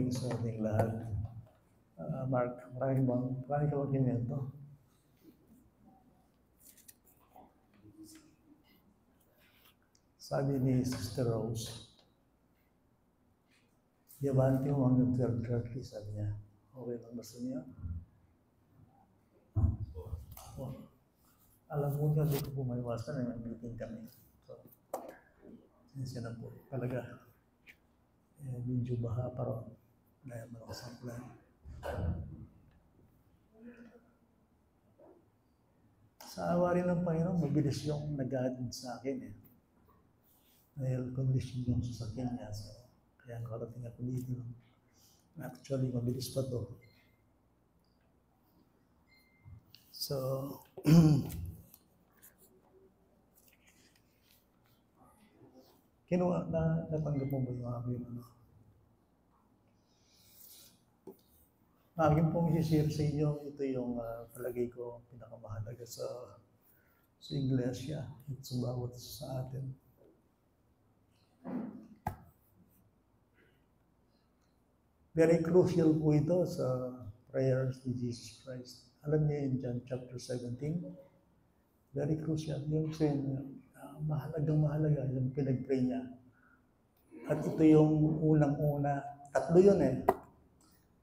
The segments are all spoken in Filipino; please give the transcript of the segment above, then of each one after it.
morning sa ating lahat. Mark, marami ka bang kinento? Sabi ni Sister Rose, yabanti mo hanggang 12:30, sabi niya. Okay lang ba sa niya? Alam mo niya, dito po maiwasan na meeting kami. So, siya na po. Talaga, medyo baha pa ron. Dahil malakas ang plan. Sa awa rin ng Panginoon, mabilis yung nag-aadid sa akin eh. Dahil condition yung sasakyan niya. So, kaya nakarating ako dito. Actually, mabilis pa to. So, natanggap mo ba yung aking Aking pong i-share sa inyo, ito yung palagay ko pinakamahalaga sa iglesia at sa bawat sa atin. Very crucial po ito sa prayers ni Jesus Christ. Alam niyo in John chapter 17, very crucial. Yung mahalaga yung pinag-pray niya. At ito yung unang-una, tatlo yun eh.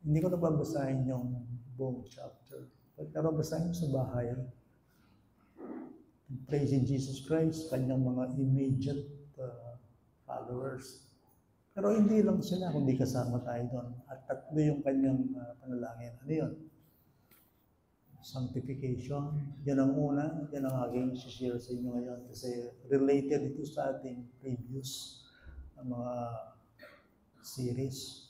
Hindi ko nababasahin yung buong chapter. Pero basahin sa bahay. Praising Jesus Christ, kanyang mga immediate followers. Pero hindi lang sila, kundi kasama tayo doon. At tatlo yung kanyang panalangin. Ano yun? Sanctification. Yan ang una. Yan ang aking share sa inyo ngayon. Kasi related ito sa ating previous mga series.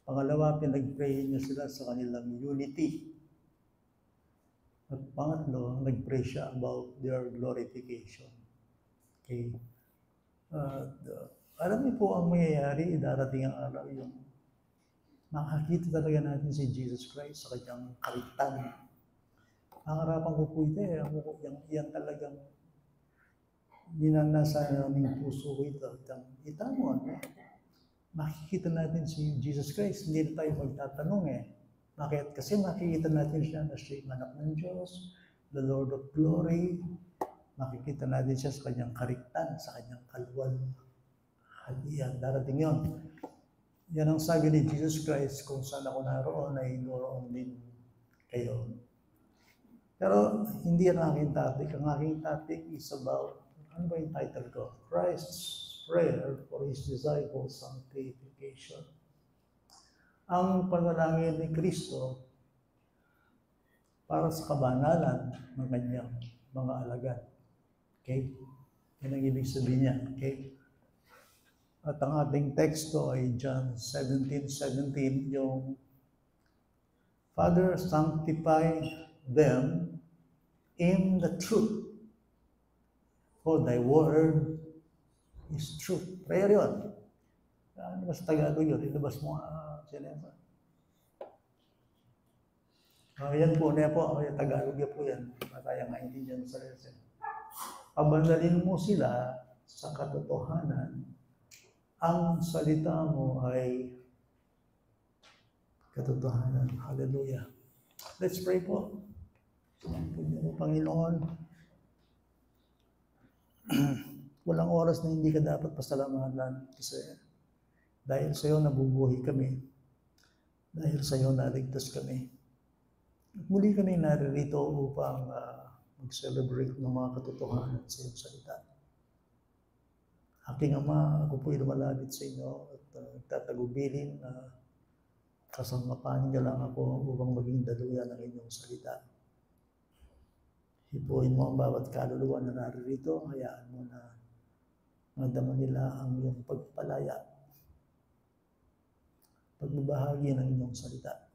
Pangalawa, pinag-pray niya sila sa kanilang unity. At pangatlo, nag-pray siya about their glorification. Okay. Alam niyo po ang mangyayari, darating ang araw yung makakita talaga natin si Jesus Christ sa kanyang kaligtan. Ang harapan ko po ito, yan talagang ninanasa naming puso ko ito. Ita mo, makikita natin si Jesus Christ, hindi na tayo magtatanong eh. Bakit? Kasi makikita natin siya na siya yung anak ng Diyos, the Lord of Glory. Makikita natin siya sa kanyang kariktan, sa kanyang kalwal. Haliyan, darating yun. Yan ang sabi ni Jesus Christ, kung saan ako naroon, ay naroon din kayo. Pero hindi yan ang aking topic. Ang aking topic is about, ano ba yung title ko? Christ's prayer for His disciples' sanctification. Ang panalangin ni Kristo para sa kabanalan ng kanyang mga alagad. Okay? Yan ang ibig sabihin niya. Okay? At ang ating teksto ay John 17:17, yung Father, sanctify them in the truth, for thy word is truth. Prayer yun. Ano ba sa Tagalog yun? Ilabas mo, Jennifer. Yan po, Tagalog yan po yan. Matayang maintindihan sa lesson. Pabanalin mo sila sa katotohanan. Ang salita mo ay katotohanan. Hallelujah. Let's pray po. Panginoon, walang oras na hindi ka dapat pasalamatan kasi dahil sa iyo nabubuhay kami, dahil sa iyo naligtas kami. At muli kami naririto upang mag-celebrate ng mga katotohanan sa iyong salita. Aking Ama, ako po'y lumalapit sa inyo at nagtatagubilin na kasamapanin niyo lang ako upang maging daluyan ng inyong salita. Hipuin mo ang bawat kaluluwa na naririto, hayaan mo na madama nila ang iyong pagpalaya, pagbabahagi ng inyong salita.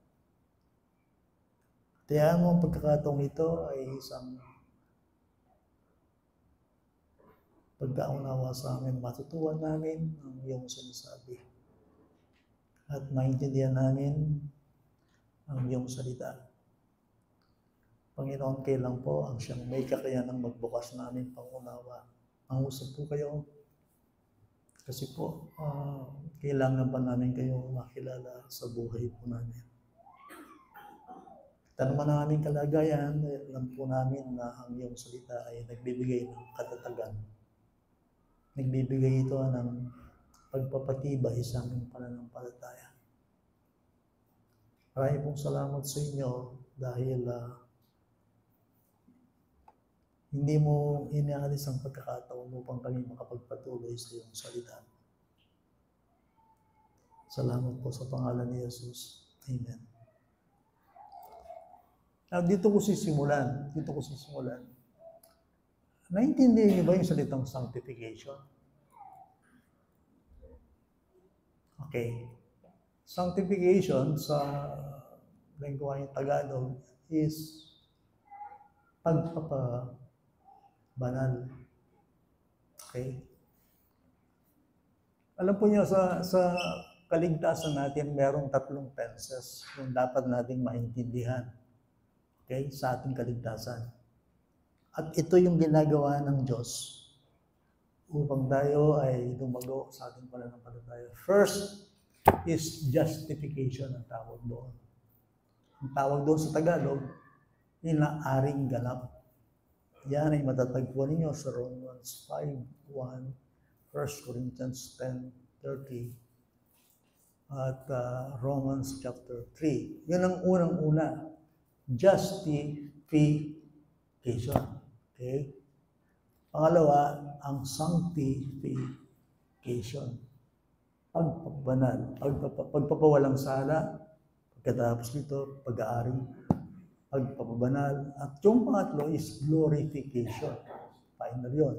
Hayaan mo ang pagkakataong ito ay isang pagkaunawa sa amin, matutuwan namin ang iyong sinasabi at maintindihan namin ang iyong salita. Panginoon, kailan po ang siyang may kakayanang magbukas namin pangunawa. Mangusap po kayo Kasi po, kailangan pa namin kayong makilala sa buhay po namin. Tanong ang aming kalagayan, alam po namin na ang iyong salita ay nagbibigay ng katatagan. Nagbibigay ito ng pagpapatibay sa aming pananampalataya. Maraming pong salamat sa inyo dahil hindi mo inaalis ang pagkakataon upang kami makapagpatuloy sa iyong salita. Salamat po sa pangalan ni Jesus. Amen. Dito ko sisimulan. Naintindihan niyo ba yung salitang sanctification? Okay. Sanctification sa lengguwaheng Tagalog is pagpapabanal. Okay? Alam po niyo, sa kaligtasan natin, merong 3 tenses yung dapat nating maintindihan. Okay? Sa ating kaligtasan. At ito yung ginagawa ng Diyos upang tayo ay lumago sa ating pananampalataya. First is justification ang tawag doon. Ang tawag doon sa Tagalog, inaaring ganap. Yan ay matatagpuan ninyo sa Romans 5:1, 1 Corinthians 10:30, at Romans chapter 3. Yun ang unang-una, justification. Okay? Pangalawa, ang sanctification. Pagpapabanal, pagpapawalang sala, pagkatapos nito, pag-aaring pagpapabanal. At yung pangatlo is glorification. Final yun.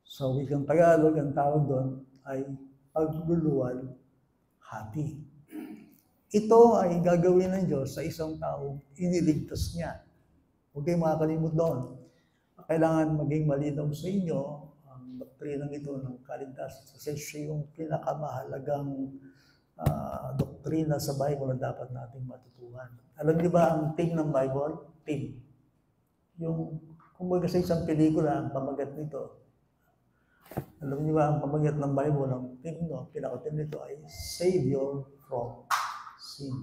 Sa wikang Tagalog, ang tawag doon ay pagluluwal hati. Ito ay gagawin ng Diyos sa isang taong iniligtas niya. Huwag kayong makakalimut doon. Kailangan maging malinaw sa inyo ang doktrinang ito ng kaligtasan. Kasi siya yung pinakamahalagang doktrina sa Bible na dapat nating matutuhan. Alam niyo ba ang theme ng Bible? Theme. Yung, kumbaga sa isang pelikula, ang pamagat nito. Alam niyo ba ang pamagat ng Bible? Ang theme nito, pinaka-theme nito ay Savior from Sin.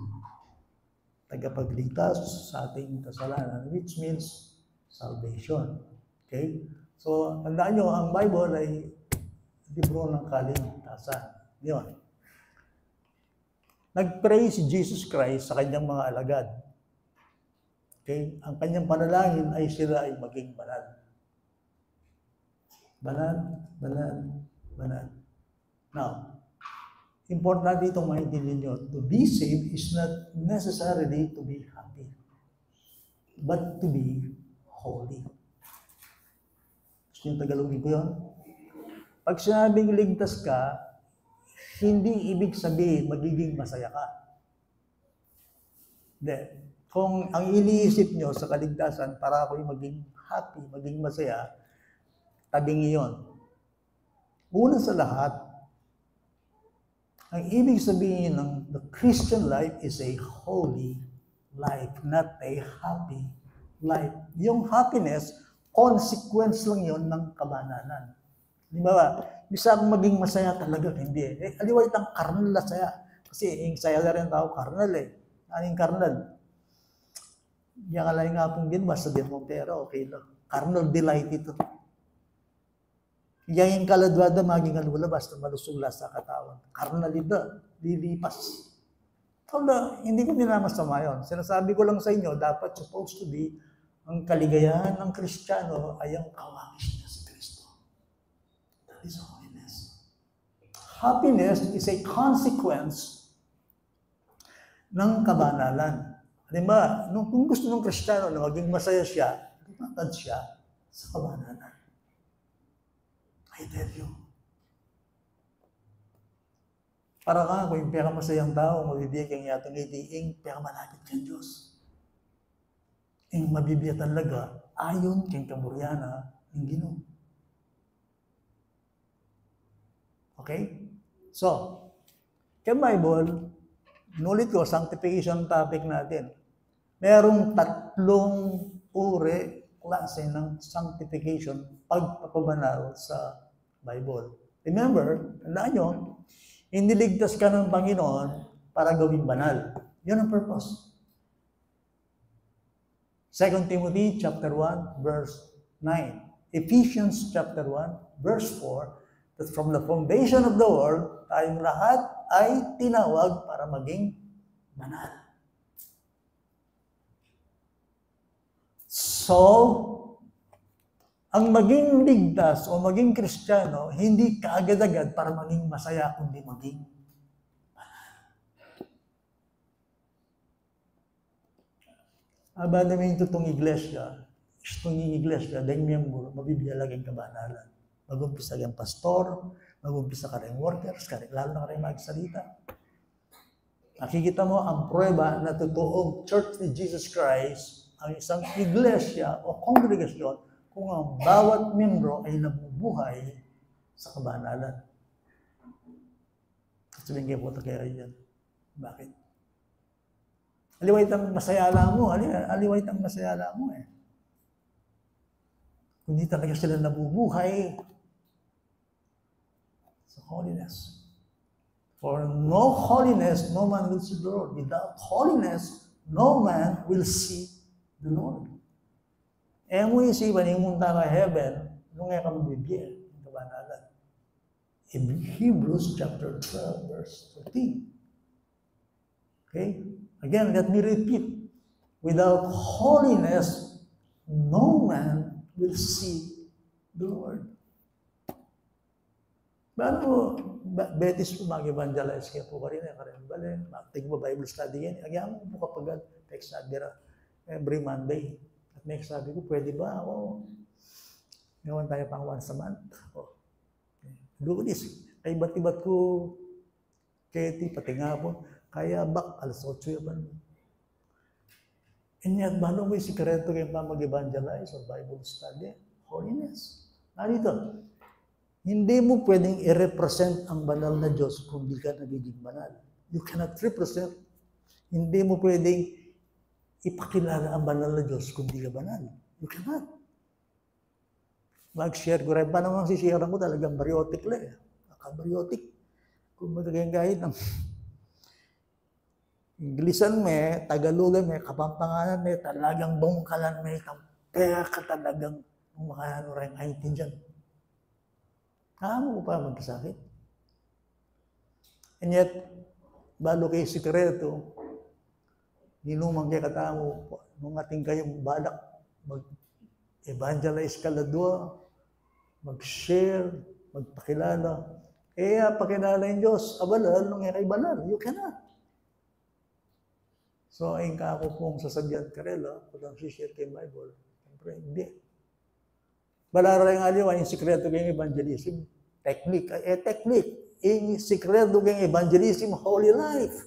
Tagapagligtas sa ating kasalanan, which means salvation. Okay? So, tandaan nyo, ang Bible ay libro ng kaligtasan. Yun. Nag-pray si Jesus Christ sa kanyang mga alagad. Okay? Ang kanyang panalangin ay sila ay maging banal. Banal, banal, banal. Now, importante itong maintindihan nyo. To be saved is not necessarily to be happy, but to be holy. Gusto yung Tagalogin ko yun? Pag sinabing ligtas ka, hindi ibig sabihin magiging masaya ka. Hindi. Kung ang iniisip nyo sa kaligtasan, para ako'y maging happy, maging masaya, tabingi yun. Una sa lahat, ang ibig sabihin ng the Christian life is a holy life, not a happy life. Yung happiness, consequence lang yon ng kabanalan. Di ba? Bisa maging masaya talaga, hindi. Aliwa itang karnal na saya. Kasi yung saya na rin tao, karnal eh. Aning karnal? Yung alay nga pong din, basta din mo pera, okay lang. Carnal delight ito. Yang yung kaladwada, maging alwala, basta malusula sa katawan. Carnal ito, lilipas. Hindi ko minamasama yun. Sinasabi ko lang sa inyo, dapat supposed to be, ang kaligayahan ng Kristiyano ay ang kawangis niya si Kristo. That is holiness. Happiness is a consequence ng kabanalan. Halimbawa, kung gusto ng Kristiyano na maging masaya siya, lumatad siya sa kabanalan. I tell you. Para ka, kung yung pinakamasayang tao, mabibigay kang yatong itiing, pinakamalapit kang Diyos. Yung mabibigay talaga, ayon kang kamuryana ng Ginoo. Okay? So, kay Bible, nulit ko, sanctification topic natin. Merong 3 uri, klase ng sanctification, pagpapabanal sa Bible. Remember, tandaan nyo, iniligtas ka ng Panginoon para gawing banal. Yun ang purpose. 2 Timothy chapter 1, verse 9. Ephesians chapter 1, verse 4, that from the foundation of the world, tayong lahat ay tinawag para maging banal. So, ang maging ligtas o maging Kristiyano, hindi kaagad-agad para maging masaya, kundi maging banal. Aba namin ito itong iglesia, dahil miyembro, mabibiyalagin kabanalan. Mag-umpisa kayong pastor, mag-umpisa ka rin workers, lalo na ka rin magsalita. Nakikita mo ang prueba na totoong Church ni Jesus Christ, ang isang iglesia o kongregasyon, kung ang bawat membro ay nabubuhay sa kabanalan. Sabihin kayo po kaya yan. Bakit? Aliwait ang masayala mo. Aliwait ang masayala mo eh. Kung hindi talaga sila nabubuhay sa holiness. For no holiness, no man will see the Lord. Without holiness, no man will see the Lord. Eh, mo isipan, yung munta ka heaven, nung nga ka mabibigyan ng kabanalan. In Hebrews chapter 12, verse 13. Okay? Again, let me repeat. Without holiness, no man will see the Lord. Bago, betis po mag-evangelize kaya po ka rin, acting mo Bible study yan. Agyan mo po kapag text adira every Monday. At may sabi ko, pwede ba? Ngayon tayo pang once a month. Do this. Kay iba't-iba't ko, Katie, pati nga po, kaya bak, alas 8 yaman. And yet, paano mo yung sikreto kayo pa mag-evangelize or Bible study? Holiness. Narito, hindi mo pwedeng i-represent ang banal na Diyos kung di ka nagiging banal. You cannot represent. Hindi mo pwedeng ipakilala ang banal na Diyos kung di ka banal. You cannot. Mag-share ko rin. Paano ang sisharean ko talagang bariotic lang. Naka-bariotic. Kung magagayang kahit ng Inglesan may, Tagalogan may, Kapampanganan may, talagang bungkalan may, kaya ka talagang makano rin ayitin dyan. Kamo ko pa magkasakit. And yet, balo kayo sikreto, ninumang kaya katamo, nung ating kayong balak, mag-evangelize kaladwa, mag-share, magpakilala. Kaya pakilala yung Diyos, abalal, nung kay banal, you cannot. So, ayun ka ako pong sasabihan karela, kung lang share kay Bible, siyempre, hindi. Balara yung aliwa, yung sikreto kayong evangelism, technique. Technique, yung sikreto kayong evangelism, holy life.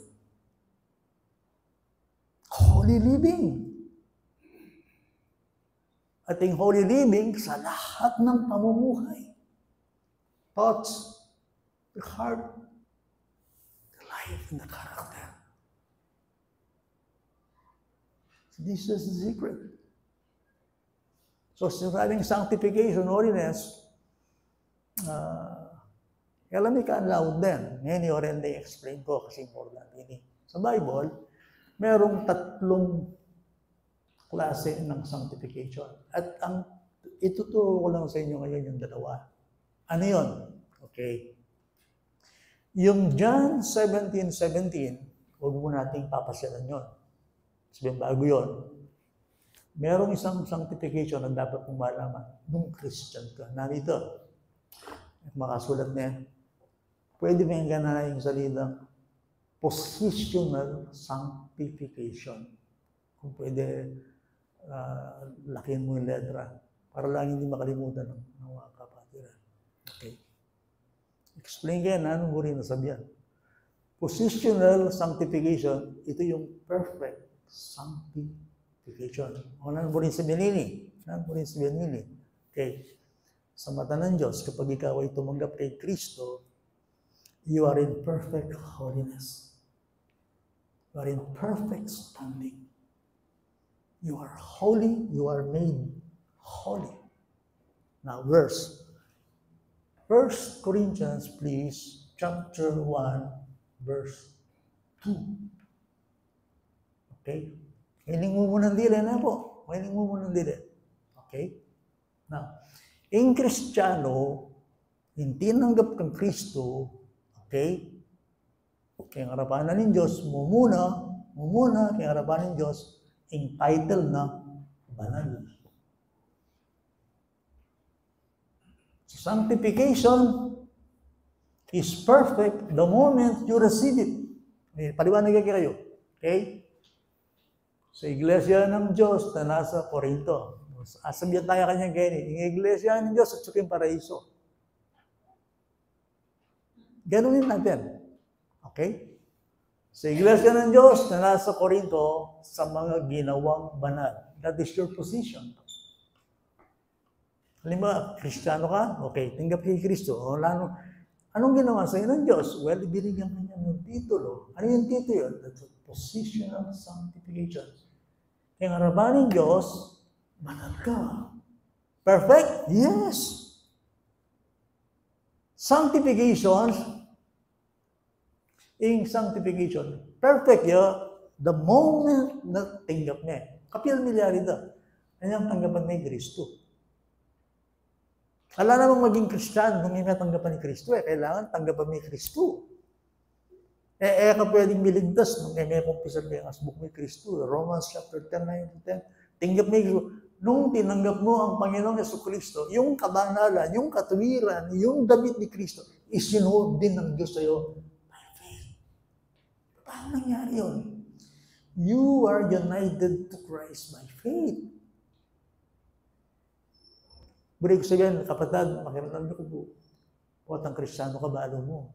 Holy living. At yung holy living sa lahat ng pamumuhay. Thoughts, the heart, the life, and the character. So this is the secret. So sinasabing sanctification, holiness, alam ka ang loud din. Ngayon yung rin explain ko kasi important ini. Sa Bible, merong 3 klase ng sanctification. At ang ituturo ko lang sa inyo ngayon yung 2. Ano yun? Okay. Yung John 17:17, huwag mo nating papasyalan yun. Sabihin, bago yun. Merong isang sanctification na dapat mong malaman nung Christian ka. Narito, makasulat niya, pwede mo yung ganahin yung salitang positional sanctification. Kung pwede, lakihan mo yung letra para lang hindi makalimutan ng mga kapatiran. Okay. Explain kaya na anong uri na sabihan. Positional sanctification, ito yung perfect sanctification. O ano rin sabihin nini? Okay. Sa mata ng Diyos, kapag ikaw ay tumanggap kay Kristo, you are in perfect holiness. You are in perfect standing. You are holy, you are made holy. Now, verse 1 Corinthians, please, chapter 1, verse 2. Okay? Hiling mo muna ng dili na po. Hiling mo muna ng dili. Okay? Now, in Kristiyano, hindi tinanggap kang Kristo, okay? Kaya harapanan ng Diyos, mumuna, kaya harapanan ng Diyos, entitled na banal. So, sanctification is perfect the moment you receive it. Paliwanag kayo. Okay? Sa iglesia ng Diyos na nasa Corinto. Asabihan tayo kanyang ganyan. Yung iglesia ng Diyos at suking paraiso. Ganunin natin. Okay? Sa iglesia ng Diyos na nasa Corinto sa mga ginawang banal. That is your position. Halimbawa, Kristiyano ka? Okay, tinggap kay Kristo. Anong ginawa sa'yo ng Diyos? Well, binigyan ka niya ng titulo. Ano yung titulo yun? That's a positional sanctification. Kaya harapan ng Diyos, banal ka. Perfect? Yes. Sanctification, perfect yun, the moment na tinggap niya. Kapil milyari ito. Kanyang tanggapan ni Kristo. Wala namang maging Kristiyano kung hindi tanggapan ni Kristo. Kailangan tanggapan ni Kristo. Ka pwedeng miligtas nung may kumpisal kay asbuk ni Kristo. Romans chapter 10, 9-10. Tinggap ni Kristo. Nung tinanggap mo ang Panginoong Jesucristo, yung kabanalan, yung katuwiran, yung damit ni Kristo, isinuod din ng Diyos sa'yo by faith. Paano nangyari yun? You are united to Christ by faith. Buri ko sabihin, kapatid, makiramdam niyo ko po, potang Kristiyano ka, balo mo.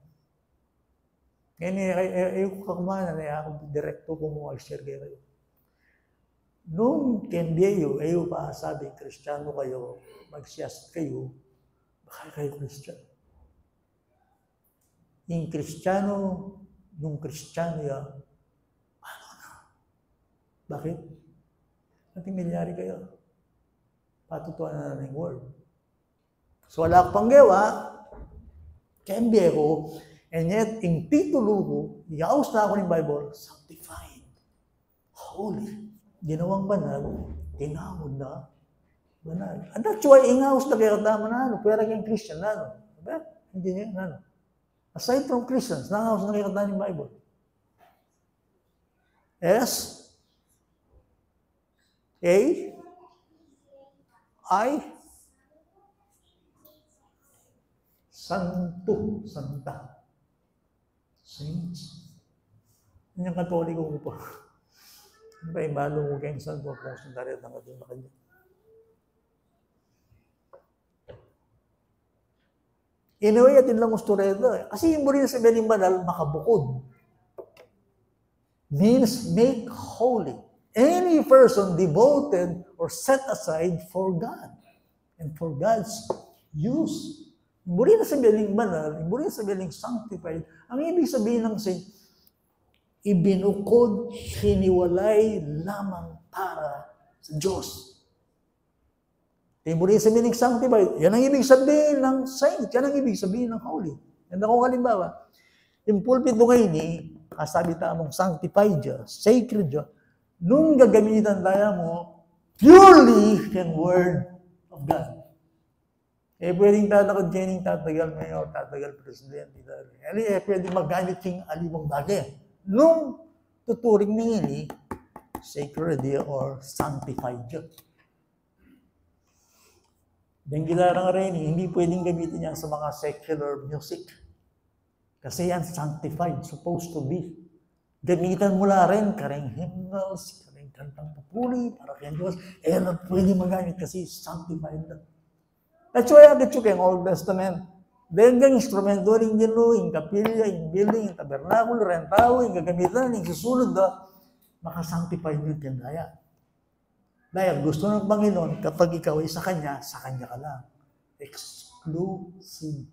Ngayon, ayaw ko kakumanan, ako direkto ko mo mag-share kayo. Nung KMBAU, ayaw pa sabi, Kristiyano kayo, magsiyasat kayo, baka kayo Kristiyano. Yung Kristiyano yan, paano na? Bakit? Nating milyari kayo. Patutuan na ng word. So wala akong panggawa, KMBA ko, and yet, yung titulo ko, iaus na ako ng Bible, sanctified, holy, ginawang banal, tinawag na banal. And that's why, ingaus na kaya katama na ano, pwera kayong Christian na ano. Diba? Hindi niya na ano. Aside from Christians, nangaus na kaya katama ng Bible. S, A, I, Santo, Santa. Saints. Yan yung Katoliko ko po. Ano ba, ibalo ko kayong Santo kung sundarit ng ating makanya. Anyway, atin lang gusto rin ito. Kasi yung muli na sa beling banal, makabukod. Means make holy. Any person devoted or set aside for God and for God's use. Muli na sa beling banal, muli na sa beling sanctified, ang ibig sabihin ng saint, ibinukod, hiniwalay lamang para sa Diyos. Muli sa beling sanctified, yan ang ibig sabihin ng saint, yan ang ibig sabihin ng holy. Yan ako halimbawa, yung pulpito ngayon kasabi mong sanctified Diyos, sacred Diyos, nung gagamitan tayo mo, purely yung word of God. Pwedeng tatagod kayo ng tatagal mayor, tatagal presidente. Pwedeng magamit yung alimang bagay. Nung tuturing nila, sacred or sanctified Diyos. Yung gitarang rin, hindi pwedeng gamitin yan sa mga secular music. Kasi yan sanctified, supposed to be. Gamitan mo na rin, karing hymnals, karing kantang papuri, para kay Diyos. Pwede magamit kasi sanctified na. That's why I get yung Old Testament. Dahil yung instrumento rin gino, yung kapilya, yung building, yung tabernakulo, rentawo, yung gagamitan, yung susunod na, makasanctified yun yung daya. Dahil gusto ng Panginoon, kapag ikaw ay sa Kanya ka lang. Exclusive.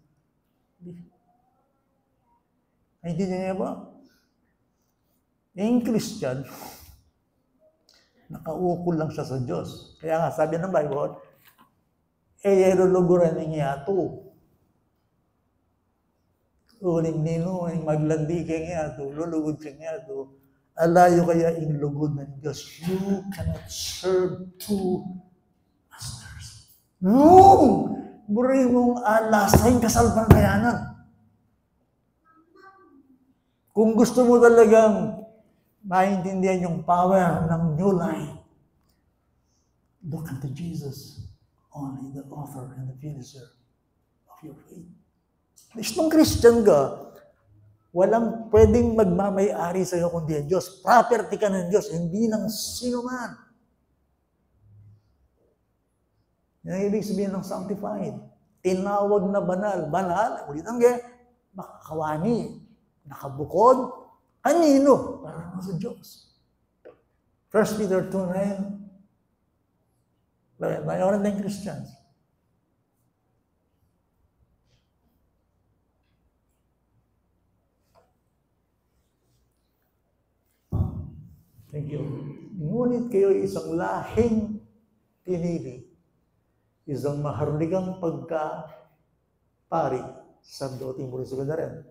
Ay, hindi niya ba? Yung Christian, nakaukol lang siya sa Diyos. Kaya nga, sabi ng Bible, luluguran niya ito. Uling nino, maglandi ka nga ito, lulugod ka nga ito. Alayo kaya inlugod ng Diyos. You cannot serve two masters. No! Buri mong alasain kasalbayanan. Kung gusto mo talagang maintindihan yung power ng new life, look unto Jesus, only the author and the finisher of your faith. Isang Christian ka, walang pwedeng magmamay-ari sa iyo kundi ang Diyos. Property ka ng Diyos, hindi ng sino man. Yan ang ibig sabihin ng sanctified. Tinawag na banal. Banal, ulit ang makakawani, nakabukod, kanino? Para sa Diyos. 1 Peter 2:9, mayroon ng Christians. Thank you. Ngunit kayo isang lahing pinili, isang maharlikang pagkapari, sacerdote muli sa rin,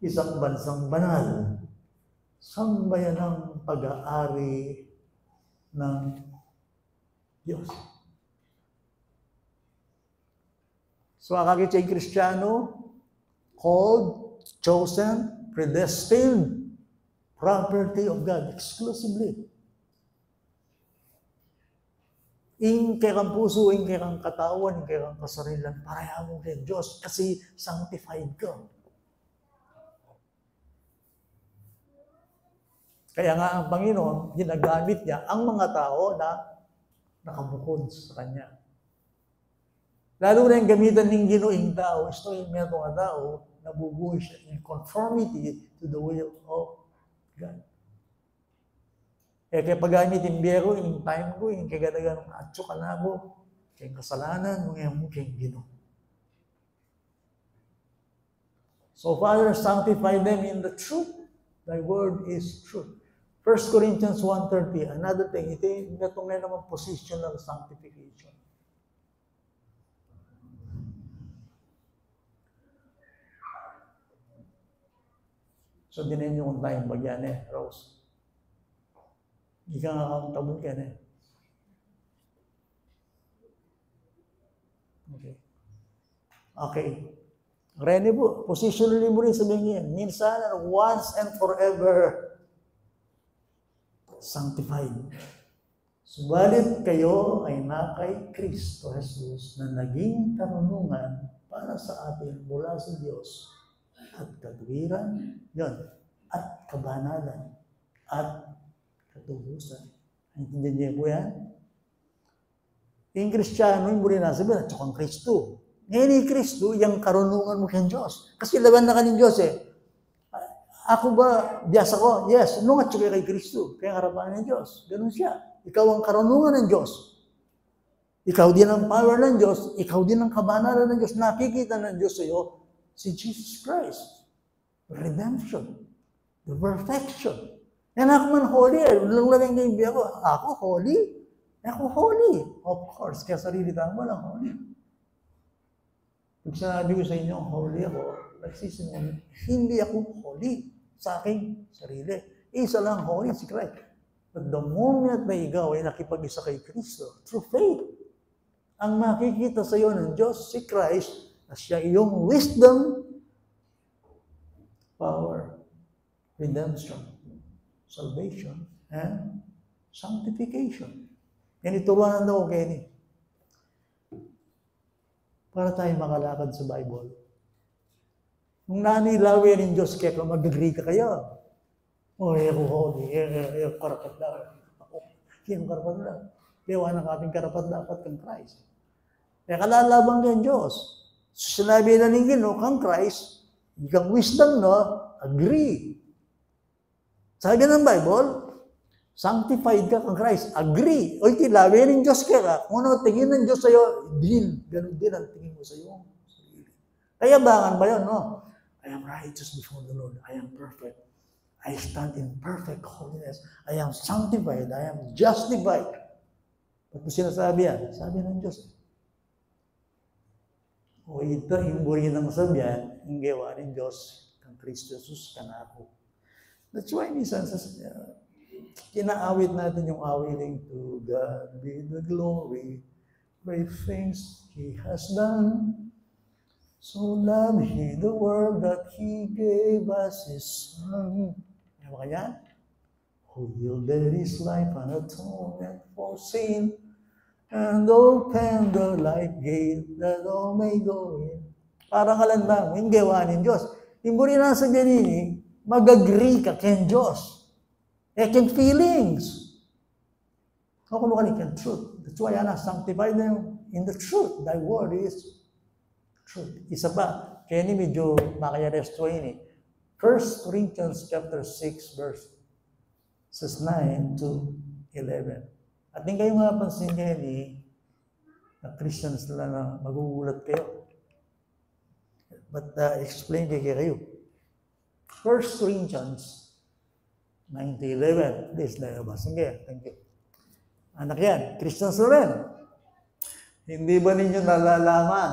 isang bansang banal, sambayan ng pag-aari ng Diyos. So, kakakit siya Kristiyano, called, chosen, predestined, property of God, exclusively. Ing kay kang puso, ing kay kang katawan, ing kay kang kasarilan, pareha mo kay Diyos kasi sanctified ka. Kaya nga ang Panginoon, ginagamit niya ang mga tao na nakabukod sa Kanya. Lalo na yung gamitan ng ginuing tao, ito yung mga tao, nabubuhay siya in conformity to the will of God. Kaya pag-gamit yung biyero, yung time ko, yung kagadagan ng atso ka na mo, kayong kasalanan, yung kayong gino. So, Father, sanctify them in the truth. Thy word is truth. 1 Corinthians 1:30, another thing, ito yung naman position ng sanctification. So, dinin nyo kung tayong bagyan Rose. Hindi ka nga accountable ka Okay. Okay. Ready po. Positionally mo rin sabihin yan. Minsan, once and forever, sanctified. Subalit kayo ay na kay Kristo Jesus na naging karunungan para sa atin mula sa Diyos at katuwiran, yon, at kabanalan, at katubusan. Intindihan niyo po yan? Yung Kristiyano, yung muli nasabihin, at saka ang Kristo. Ngayon ni Kristo, yung karunungan mo kay Diyos. Kasi laban na ka ng Diyos Ako ba, biyasa ko? Yes. Nung at saka kay Kristo. Kaya harapan ng Diyos. Ganun siya. Ikaw ang karunungan ng Diyos. Ikaw din ang power ng Diyos. Ikaw din ang kabanalan ng Diyos. Nakikita ng Diyos sa iyo si Jesus Christ. Redemption. The perfection. Yan ako man holy. Nalagay ng biya ko. Ako holy? Ako holy. Of course. Kaya sarili tayo mo lang holy. Pag sinabi ko sa inyo, holy ako, nagsisinungaling, hindi ako holy sa aking sarili. Isa lang holy, si Christ. But the moment na ikaw ay nakipag-isa kay Kristo, through faith, ang makikita sa iyo ng Diyos, si Christ, na siya iyong wisdom, power, redemption, salvation, and sanctification. Yan ituruan na ako kayo para tayo makalakad sa Bible. Nung nanilawi ng Diyos, kaya kung mag-agree ka kayo, ako holy, karapat na. Yung karapat na. Kaya wala ng ating karapat dapat kang Christ. Kaya kalalabang kang Diyos. So, sinabi na ng Gino, kang Christ, ikang wisdom, no? Agree. Sabi ng Bible, sanctified ka kang Christ. Agree. O itilawi ng Diyos ka. Kung ano tingin ng Diyos sa'yo, ganun din ang tingin mo sa'yo. Kaya bangan ba yun, no? I am righteous before the Lord. I am perfect. I stand in perfect holiness. I am sanctified. I am justified. Ba't mo sinasabi yan? Sabi ng Diyos. O ito, imburi ng sabihan, ang gawa ng Diyos, kang Kristo Jesus, kanako. That's why minsan, kinaawit natin yung awiling to God be the glory, great things He has done. So loved He the world that He gave us His Son. Ano ba kaya? Who yielded His life an atonement for sin, and open the life gate that all may go in. Parang alam yung gawa ng Diyos. Imburi na sa ganini, mag-agree ka kay Diyos. Kay feelings. Kung ka kay truth. That's why sanctify them in the truth. Thy word is truth. Isa pa, kaya ni medyo makayares 20. 1 Corinthians chapter 6 verses 9 to 11. At hindi kayo mapansin kayo na Christians nila na magugulat kayo. But explain kayo. 1 Corinthians 9 to 11. Please, layabasin kayo. Thank you. Anak yan, Christians na rin. Hindi ba ninyo nalalaman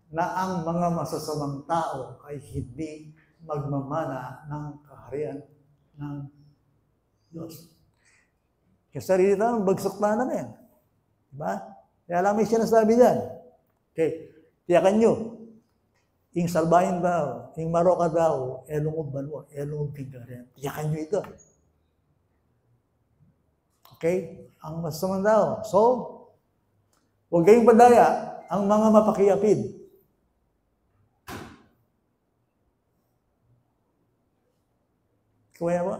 na ang mga masasamang tao ay hindi magmamana ng kaharian ng Diyos? Kasi sarili tayo, bagsak na namin. Diba? Kaya lang may sinasabi dyan. Okay, tiyakan nyo. Ing salbahin daw, ing maroka daw, elungod banwa, elungod tingkarin. Tiyakan nyo ito. Okay? Ang masasamang tao. So, huwag kayong padaya ang mga mapakiyapid. Kaya ba?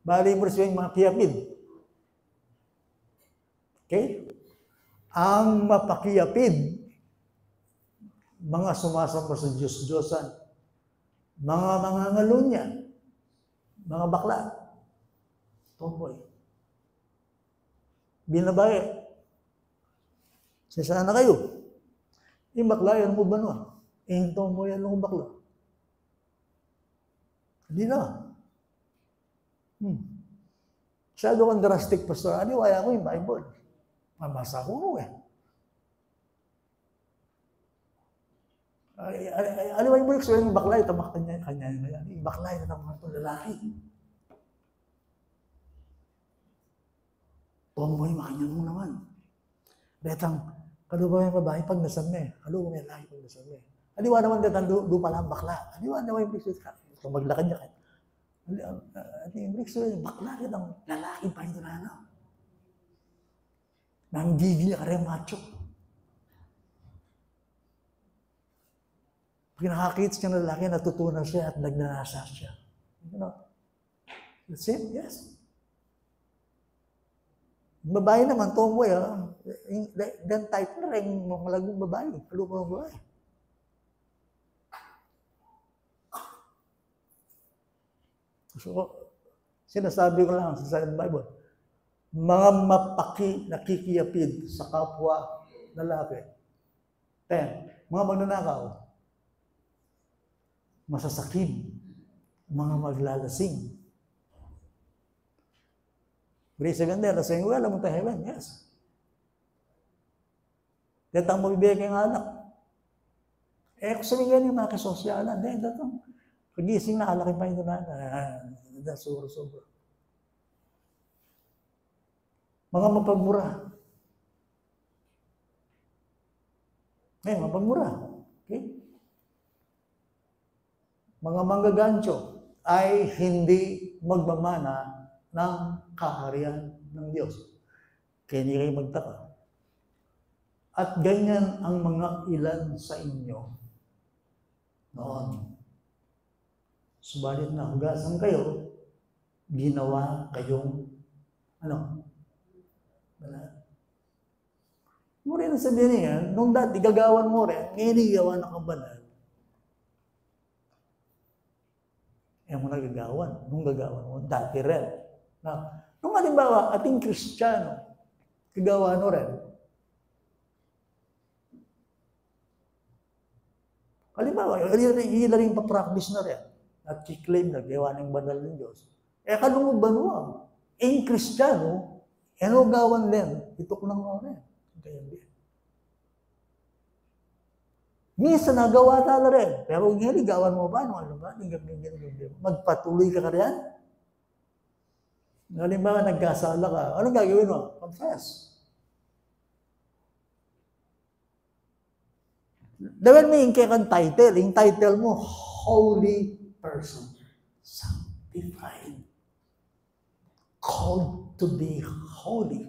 Bali mo rin mga kiyapid. Okay? Ang mapakiyapid, mga sumasamba sa Diyos-Diyosan, mga ngalunya, mga bakla, tomboy, binabae, sasana kayo, yung bakla, yan mo ba nun? Yung tomboy, yan mo bakla. Hindi na. Masyado kang drastic, Pastor. Aliwaya ko yung Bible. Mabasa ko Aliwaya mo yung bakla, itamak kanya. Yung bakla, ito ng mga itong lalaki. Tomboy, makanya mo naman. Betang, kaluba yung babae pag nasan na kaluba yung lalaki pag nasan na Aliwa naman detang dupa lang bakla. Aliwa naman yung picture ka. Kung maglakad niya ka. Yung picture, bakla rin ang lalaki pa ito na nanggigil niya ka rin macho. Pag nakakita siya ng lalaki, natutunan siya at nagnanasa siya. You know? That's it, yes. Babae naman, tomboy, then type na rin mga lagong babae, kalupang babae. So, sinasabi ko lang sa Bible, mga nakikiyapid sa kapwa lalaki. 10. Mga magnanakaw, masasakim, mga maglalasing. Grace 7 there, lasing well, alam mo tayo heaven, yes. Datang mabibigay kayong anak. Kung sabihin yung mga kasosyalan, datang pagising na, alaki pa ito na, sobra-sobra. Mga mapagmura. Mapagmura. Okay? Mga manggagancho ay hindi magmamana ng kaharian ng Diyos. Kaya hindi kayo magtaka. At ganyan ang mga ilan sa inyo noon. Subalit na hugasan kayo, ginawa kayong mo rin ang sabihin niya, nung dati gagawan mo rin, ngayon igawa ng kabanal. Mo nagagawan, nung gagawan mo, dati rin. Nung halimbawa, ating Kristiyano, gagawa no rin. Halimbawa, hila rin pa-practice na rin. At kiklaim na gawa ng banal ng Diyos. Kalungo banwa. Kristiyano, gawan din. Itok lang mo rin. Kaya hindi. Minsan nagawa tala rin. Pero ngayon, gawan mo ba? Ano ba? Magpatuloy ka riyan? Halimbawa, nagkasala ka. Anong gagawin mo? Confess. Dahil may kang title. Yung title mo, Holy Person. Sanctified. Called to be holy.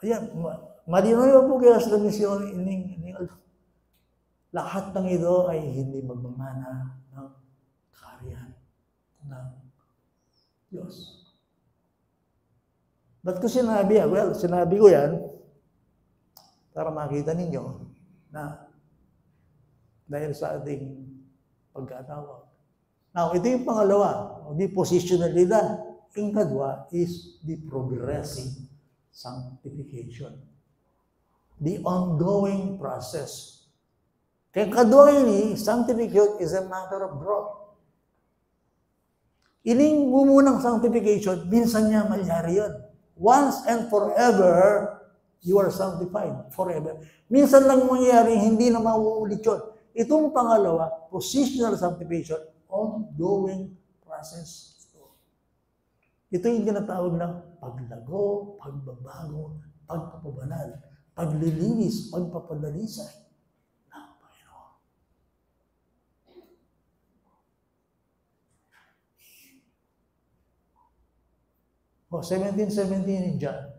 Ayan, malinaw po kaya sa misyon, lahat ng ito ay hindi magmamana ng kaharian ng Diyos. Ba't ko sinabi? Well, sinabi ko yan para makita ninyo na dahil sa ating pagkatawag. Now, ito yung pangalawa, the positionalidad. Yung kadwa is the progressive sanctification. The ongoing process. Kaya kadwa ini, sanctification is a matter of growth. Ining mumunang sanctification, minsan niya mangyari yun. Once and forever, you are sanctified. Forever. Minsan lang mangyari, hindi na mauulit yun. Itong pangalawa, positional sanctification, ongoing process. Ito yung tinatawag na paglago, pagbabago, pagpapabanal, paglilinis, pagpapadalisay ng Panginoon. O, 17:17 in John.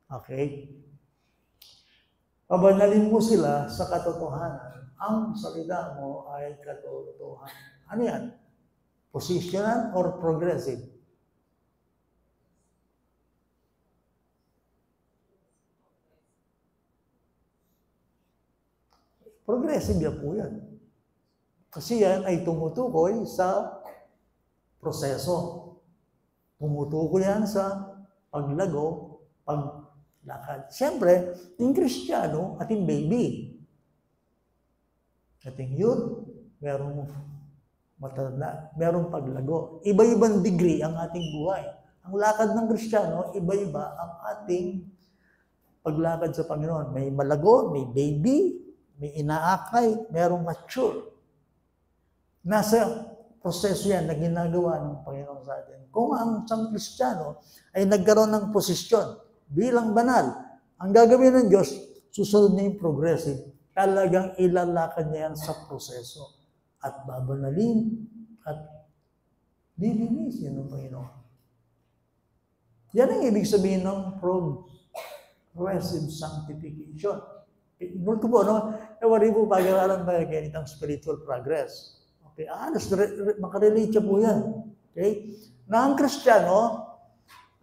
Okay? Pabanalin mo sila sa katotohanan. Ang salita mo ay katotohanan. Ano yan? Positional or progressive? Progressive yan po yan. Kasi yan ay tumutukoy sa proseso. Tumutukoy yan sa paglago, paglakad. Siyempre, yung Kristiyano, ating baby. Ating youth, merong matanda, merong paglago. Iba-ibang degree ang ating buhay. Ang lakad ng Kristiyano, iba-iba ang ating paglakad sa Panginoon. May malago, may baby, may inaakay, merong mature. Nasa proseso yan na ginagawa ng Panginoon sa atin. Kung ang isang Kristiyano ay nagkaroon ng posisyon, bilang banal, ang gagawin ng Diyos, susunod niya yung progressive. Talagang ilalakad niya yan sa proseso. At babanalin at lilinisin ng Panginoon. Yan ang ibig sabihin ng progressive sanctification. Inulit ko po, no? Wari po pag-aralan tayo kaya itang spiritual progress. Okay, makarelate siya po yan. Okay? Na ang Kristiyano,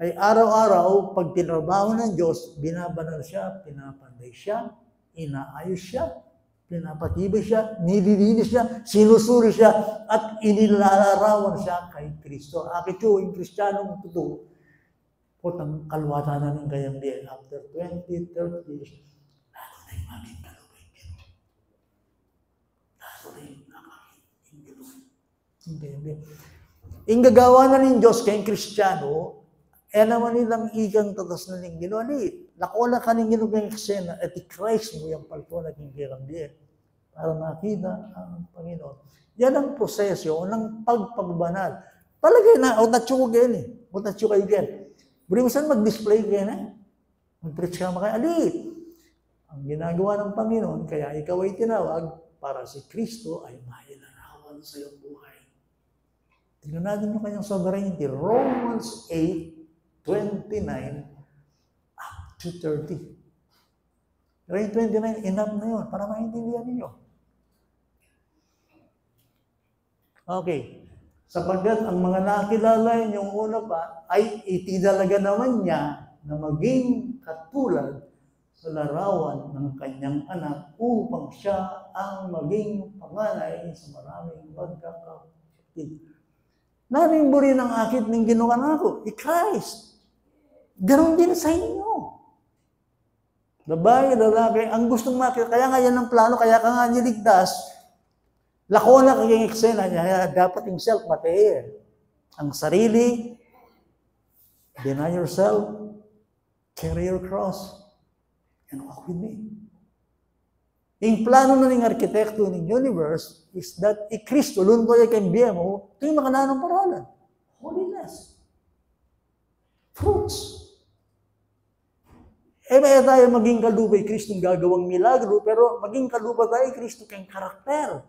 ay araw-araw, pag tinrabaho ng Diyos, binabanal siya, pinapanday siya, inaayos siya, pinapatibay siya, nililinis siya, sinusuri siya, at inilalarawan siya kay Kristo. Akit yung Kristiyanong totoo, putang kalwatanan ng kayang diyan. After 20, 30 years, lalo na yung maging kalubay. Lalo na yung nakakinggan. Yung gagawa na ng Diyos kayong Kristiyano, naman nilang igang tatas na ning ginawa ni. Nakola ka ning ginawa yung eksena at i-Christ mo yung palto na kingkirang para makita ang Panginoon. Yan ang proseso ng pagpababanal. Palagay na, o natsyo yan eh. O natsyo kayo yan. Buri mo saan mag-display kayo na? Mag-preach ka makaya. Ali, ang ginagawa ng Panginoon, kaya ikaw ay tinawag para si Kristo ay mailarawan sa iyong buhay. Tingnan natin yung kanyang sovereignty. Romans 8:29 up to 30. Pero yung 29, enough na yun para maintindihan ninyo. Okay. Sapagkat ang mga nakilala yung una pa ay itinalaga naman niya na maging katulad sa larawan ng kanyang anak upang siya ang maging panganay sa maraming magkakapatid. Naring buri ng akit ng ginawa ko, Christ. Ganon din sa inyo. Babae, lalaki, ang gustong makita, kaya nga yan ang plano, kaya ka nga niligtas, lakona kaging eksena niya, dapat yung self-matair. Ang sarili, deny yourself, carry your cross, and walk with me. Yung plano na ng arkitekto ng universe is that Kristo, lun ko yung mo, ito yung makananong paralan. Holiness. Fruits. May tayo maging kalubay Kristo gagawang milagro, pero maging kalubay tayo Kristo kayong karakter.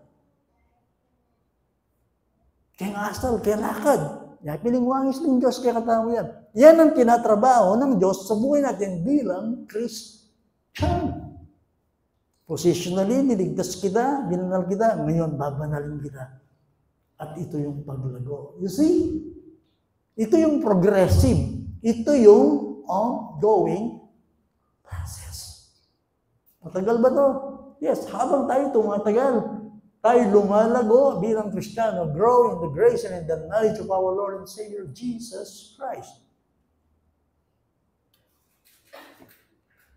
Kayong asal, kayong lakad. Yan, pilingwangis ng Diyos, kaya katao yan. Yan ang tinatrabaho ng Diyos sa buhay natin bilang Christian. Positionally, niligtas kita, binanal kita, ngayon babanalin kita. At ito yung paglago. You see? Ito yung progressive. Ito yung ongoing process. Matagal ba to? Yes, habang tayo tumatagal, tayo lumalago bilang Kristiyano, grow in the grace and in the knowledge of our Lord and Savior, Jesus Christ.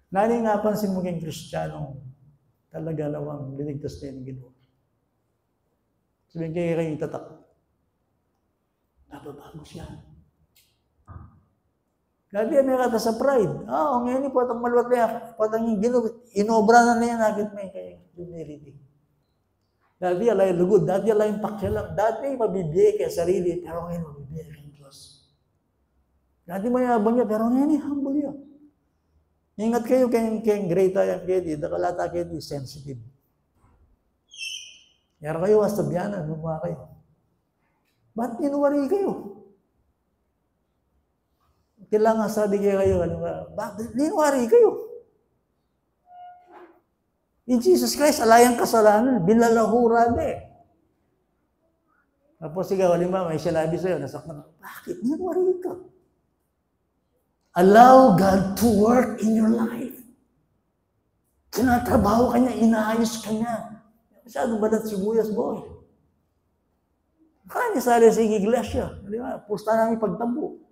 Nani nga pansin mo kayong Kristiyano, talaga nawang liligtas na yung Ginoo. Sabihin kayo itatak. Nababago siya. Dati may kata sa pride. Ngayon po itong maluwat niya, patang yung Ginoo, inobra na niya, nakit may kayo humility. Dati alay lugod, dati alay pakya lang, dati mabibigay kay sarili, pero ngayon mabibigay kay Diyos. Dati mayabang niya, pero ngayon humble niya. Ingat kayo kayong great ayang kedi, dakalata kedi, sensitive. Yara kayo, astabyanan, gumawa kayo. Ba't ninuwari kayo? Kailangan sabi kayo, bakit ninuwari kayo? In Jesus Christ, alayang kasalanan, binalahura na eh. Tapos ikaw, halimbawa, may sinabi sa'yo, nasaktan, bakit ninuwari ka? Allow God to work in your life. Tinatrabaho ka niya, inaayos ka niya. Masyadong balat sibuyas, boy. Kaya niya sali sa iglesia. Di ba? Pusta namin pagtambo.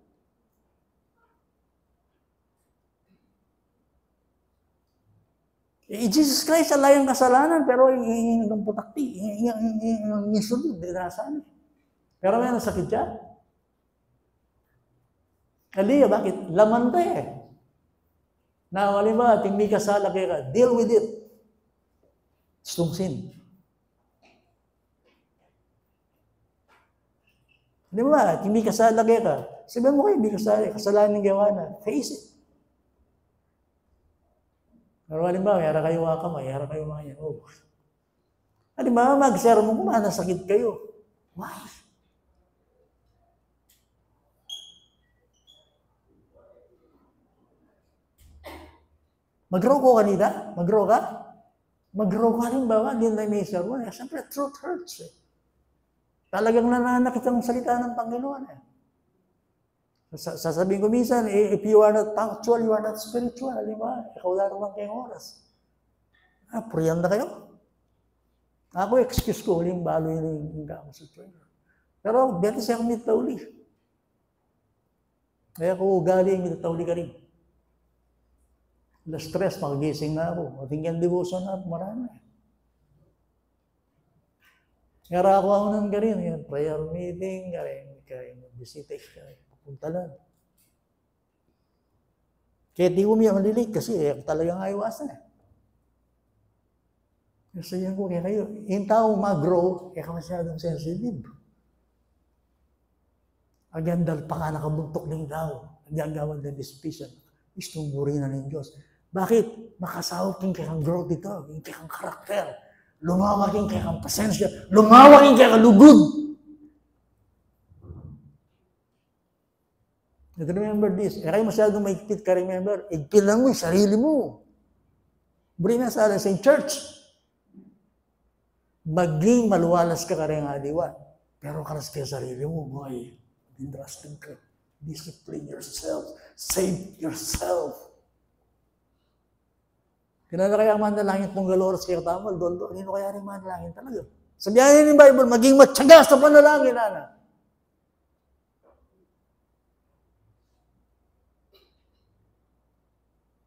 Jesus Christ, alayang kasalanan, pero hingin ng putakti, hingin sunod, dinasan. Pero may nasakit siya. Kaliya, bakit? Laman ka eh. Na, halimbawa, tingni ka sa laki ka, deal with it. Stumsin. Di ba? Tingni ka sa laki ka. Sabihin mo kayo, hindi ka sa kasalanan ng gawa na. Face it. Pero halimbawa, yara kayo wakamay, yara kayo mga yan. Halimbawa, mag-share mo kung nasakit kayo. Why? Mag-grow ko kanina? Mag-grow ka? Mag-grow ka rin ba? Hindi na may sermon. Siyempre, truth hurts eh. Talagang nananakit ang salita ng Panginoon eh. Sasabihin ko minsan, if you are not punctual, you are not spiritual. Di ba? Ikaw wala naman kayong oras. Puriyan na kayo. Ako, excuse ko, huling balo yung gamo sa trainer. Pero, better siya kung mitawli. Kaya kung ugali, mitawli ka rin. Na-stress, makagising na ako. Matinggan devotion na, marami. Kaya ako nang garin, prayer meeting, kaya bisita, pupunta lang. Kaya di ko miya malilig kasi talagang ayawasan eh. Kasi yan ko kaya kayo, yung tao mag-grow, kaya ka masyadong sensitive. Again, dahil pa ka nakabuntok ng tao, nagagawan ng dispision, gustong burinan ng Diyos. Bakit? Makasahog king kayang growth dito, king kayang karakter. Lumawak king kayang pasensya. Lumawak king kayang lugod. Remember this. Kaya masyadong maigpit ka, remember, igpit lang mo yung sarili mo. Bring na sa church. Maging maluwalas ka rin nga diwa. Pero karas ka sarili mo, boy. Interesting ka. Discipline yourself. Save yourself. Kinala kaya manalangin itong galoras kaya tamal, doon, hindi kaya rin manalangin talaga. Sabihan ng Bible, maging matyaga sa panalangin, Ana.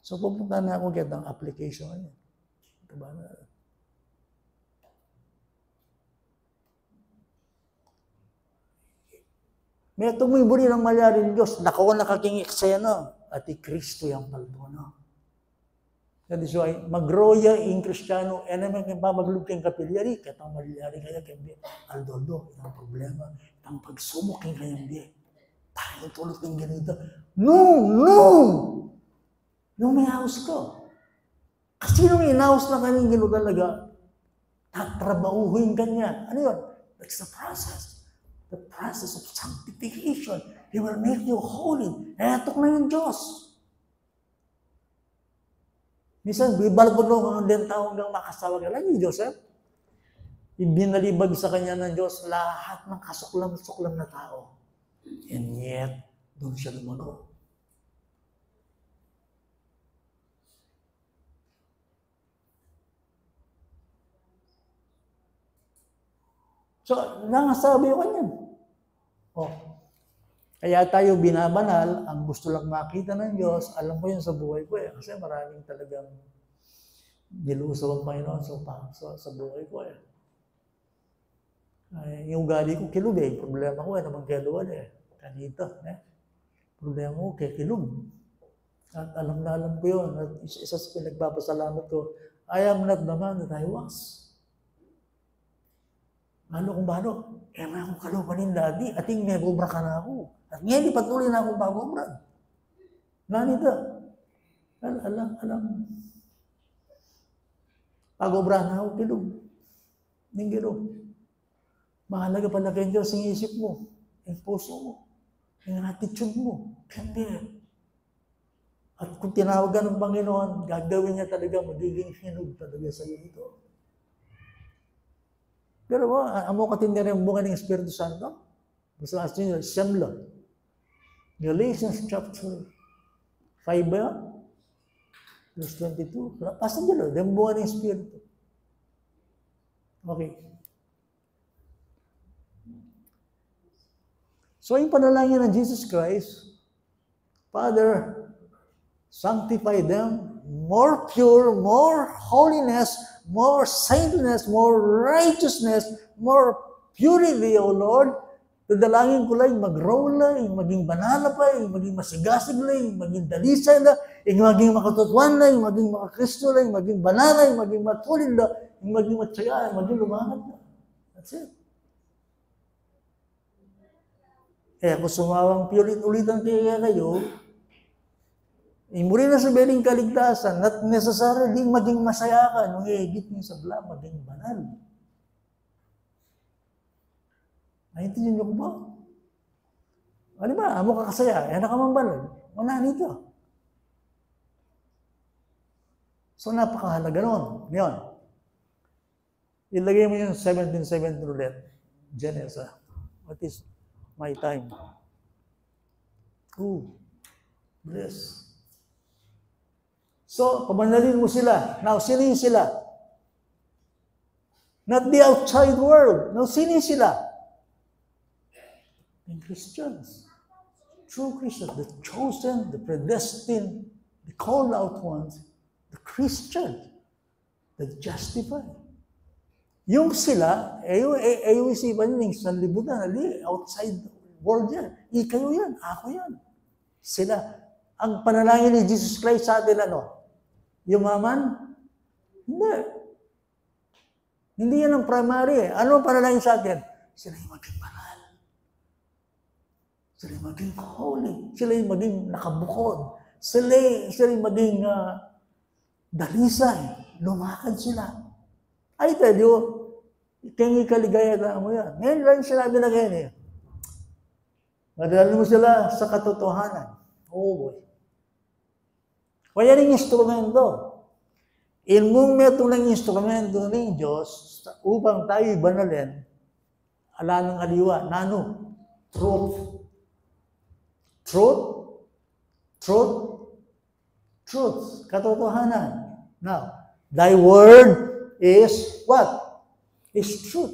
So, pupunta na ako get ng application niya. Diba na? May tumibuli ng malyaring Diyos, nakaw nakaking eksena, at Kristo yung palbono. That is why, magroya in Kristiyano, naman kang pamaglugking kapilyari, katang malyari kaya kaya aldoldo, ang problema, ang pagsumok kaya kaya tayo tulad ng ganito. No! Nung may house ko. Kasi nung in-house na kanyang gino talaga, tatrabahuhin kanya. Ano yun? That's the process. The process of sanctification. He will make you holy. Eto na yung Diyos. Minsan, bibalbog ng din tao hanggang makasawa ka lang yung Joseph. Ibinalibag sa kanya ng Diyos lahat ng kasuklam-suklam na tao. And yet, doon siya lumago. So, nangasabi ko niyan. Oh. Kaya tayo binabanal, ang gusto lang makita ng Diyos, alam ko yun sa buhay ko eh. Kasi maraming talagang nilusaw ang Panginoon sa buhay ko eh. Yung ugali ko, kilog eh. Problema ko eh, naman kiluan eh. Kanita, eh. Problema ko, kilog. At alam na alam ko yun. At isa sa pinagpapasalamat ko, I am not the man that I was. Ano kung bano? May akong kalupanin dati. Ating may gobra ka na ako. At ngayon, patuloy na akong pagobra. Nanita. Alam. Pagobra na ako, kilog. Ninggiro. Mahalaga pala kay Diyos ang isip mo, ang puso mo, ang attitude mo. Hindi. At kung tinawagan ng Panginoon, gagawin niya talaga, magiging hinog talaga sa iyo ito. Pero amo katindi rin ang bunga ng Espiritu Santo. Basta natin yun, Semla. Galatians chapter 5 ba? Verse 22. Pasang dyan, yung bunga ng Espiritu. Okay. So, yung panalangin ng Jesus Christ, Father, sanctify them, more pure, more holiness, more saintliness, more righteousness, more purity, O Lord. Dadalangin ko lang, mag-grow lang, maging banala pa, maging masigasig lang, maging dalisay lang, maging makatutuan lang, maging makakristo lang, maging banala, maging matulid lang, maging matsaya, maging lumangat lang. That's it. Kaya kung sumawang piulit-ulitan kayo, muli na sabihin kaligtasan, not necessarily maging masaya ka, nung higit mo sa bala, maging banal. Naintindihan niyo ko ba? Ano ba? Amo ka kasaya, yan nakamambanal. Una nito. So, napakahalaga nun. Ngayon, ilagay mo yung 17:17 ulit. Genesis. What is my time? Bless. So, pamanalin mo sila. Now, sino yung sila? Not the outside world. Now, sino yung sila? And Christians. True Christians. The chosen, the predestined, the called out ones, the Christians, the justified. Yung sila, yung isipan nyo, yung sanlibutan, outside world yan. Ikayo yan, ako yan. Sila. Ang panalangin ni Jesus Christ sa atin, ano? Yumaman? Hindi. Hindi yan ang primary. Ano ang panalangin sa atin? Sila yung maging banal. Sila yung maging holy. Sila yung maging nakabukod. Sila yung maging dalisay. Lumakad sila. I tell you, kaya kaligaya na mo yan. Ngayon lang sinabi na ganyan eh. Madalala mo sila sa katotohanan. Oh boy. Kaya yung instrumento. Ilmong ng instrumento ng Diyos upang tayo banalin, ala ng aliwa, nano? Truth. Truth? Truth? Truth. Katotohanan. Now, thy word is what? Is truth.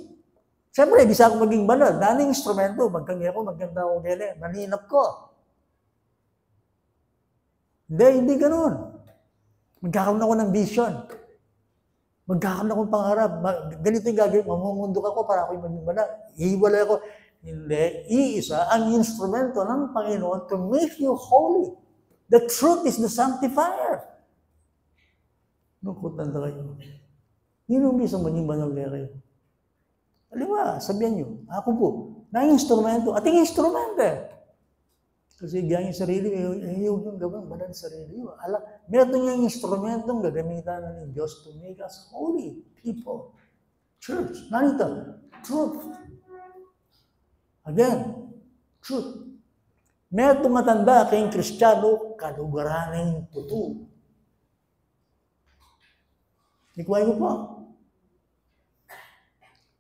Siyempre, bisa ako maging banal. Daning instrumento, magkangi ako, magkanda ako gele, maninap ko. Hindi ganun. Magkakaroon ako ng vision. Magkakaroon ako ng pangarap. Ganito yung gagawin. Mamumundok ako para ako'y maging banal. Ihiwalay ako. Hindi. Iisa ang instrumento ng Panginoon to make you holy. The truth is the sanctifier. Nukutan na kayo. Yun ang bisa maging banal kayo. Halimbawa, sabihan nyo, ako po, na-instrumento. Ating instrumento eh. Kasi gaya yung sarili, yung gawin, banal sa sarili. Meron yung instrumentong gagamitan ng Diyos to make us holy people. Church. Narito, truth. Again, truth. Meron matanda kayong Kristiyano, kalugaran ng totoo. Ikuhay ko po.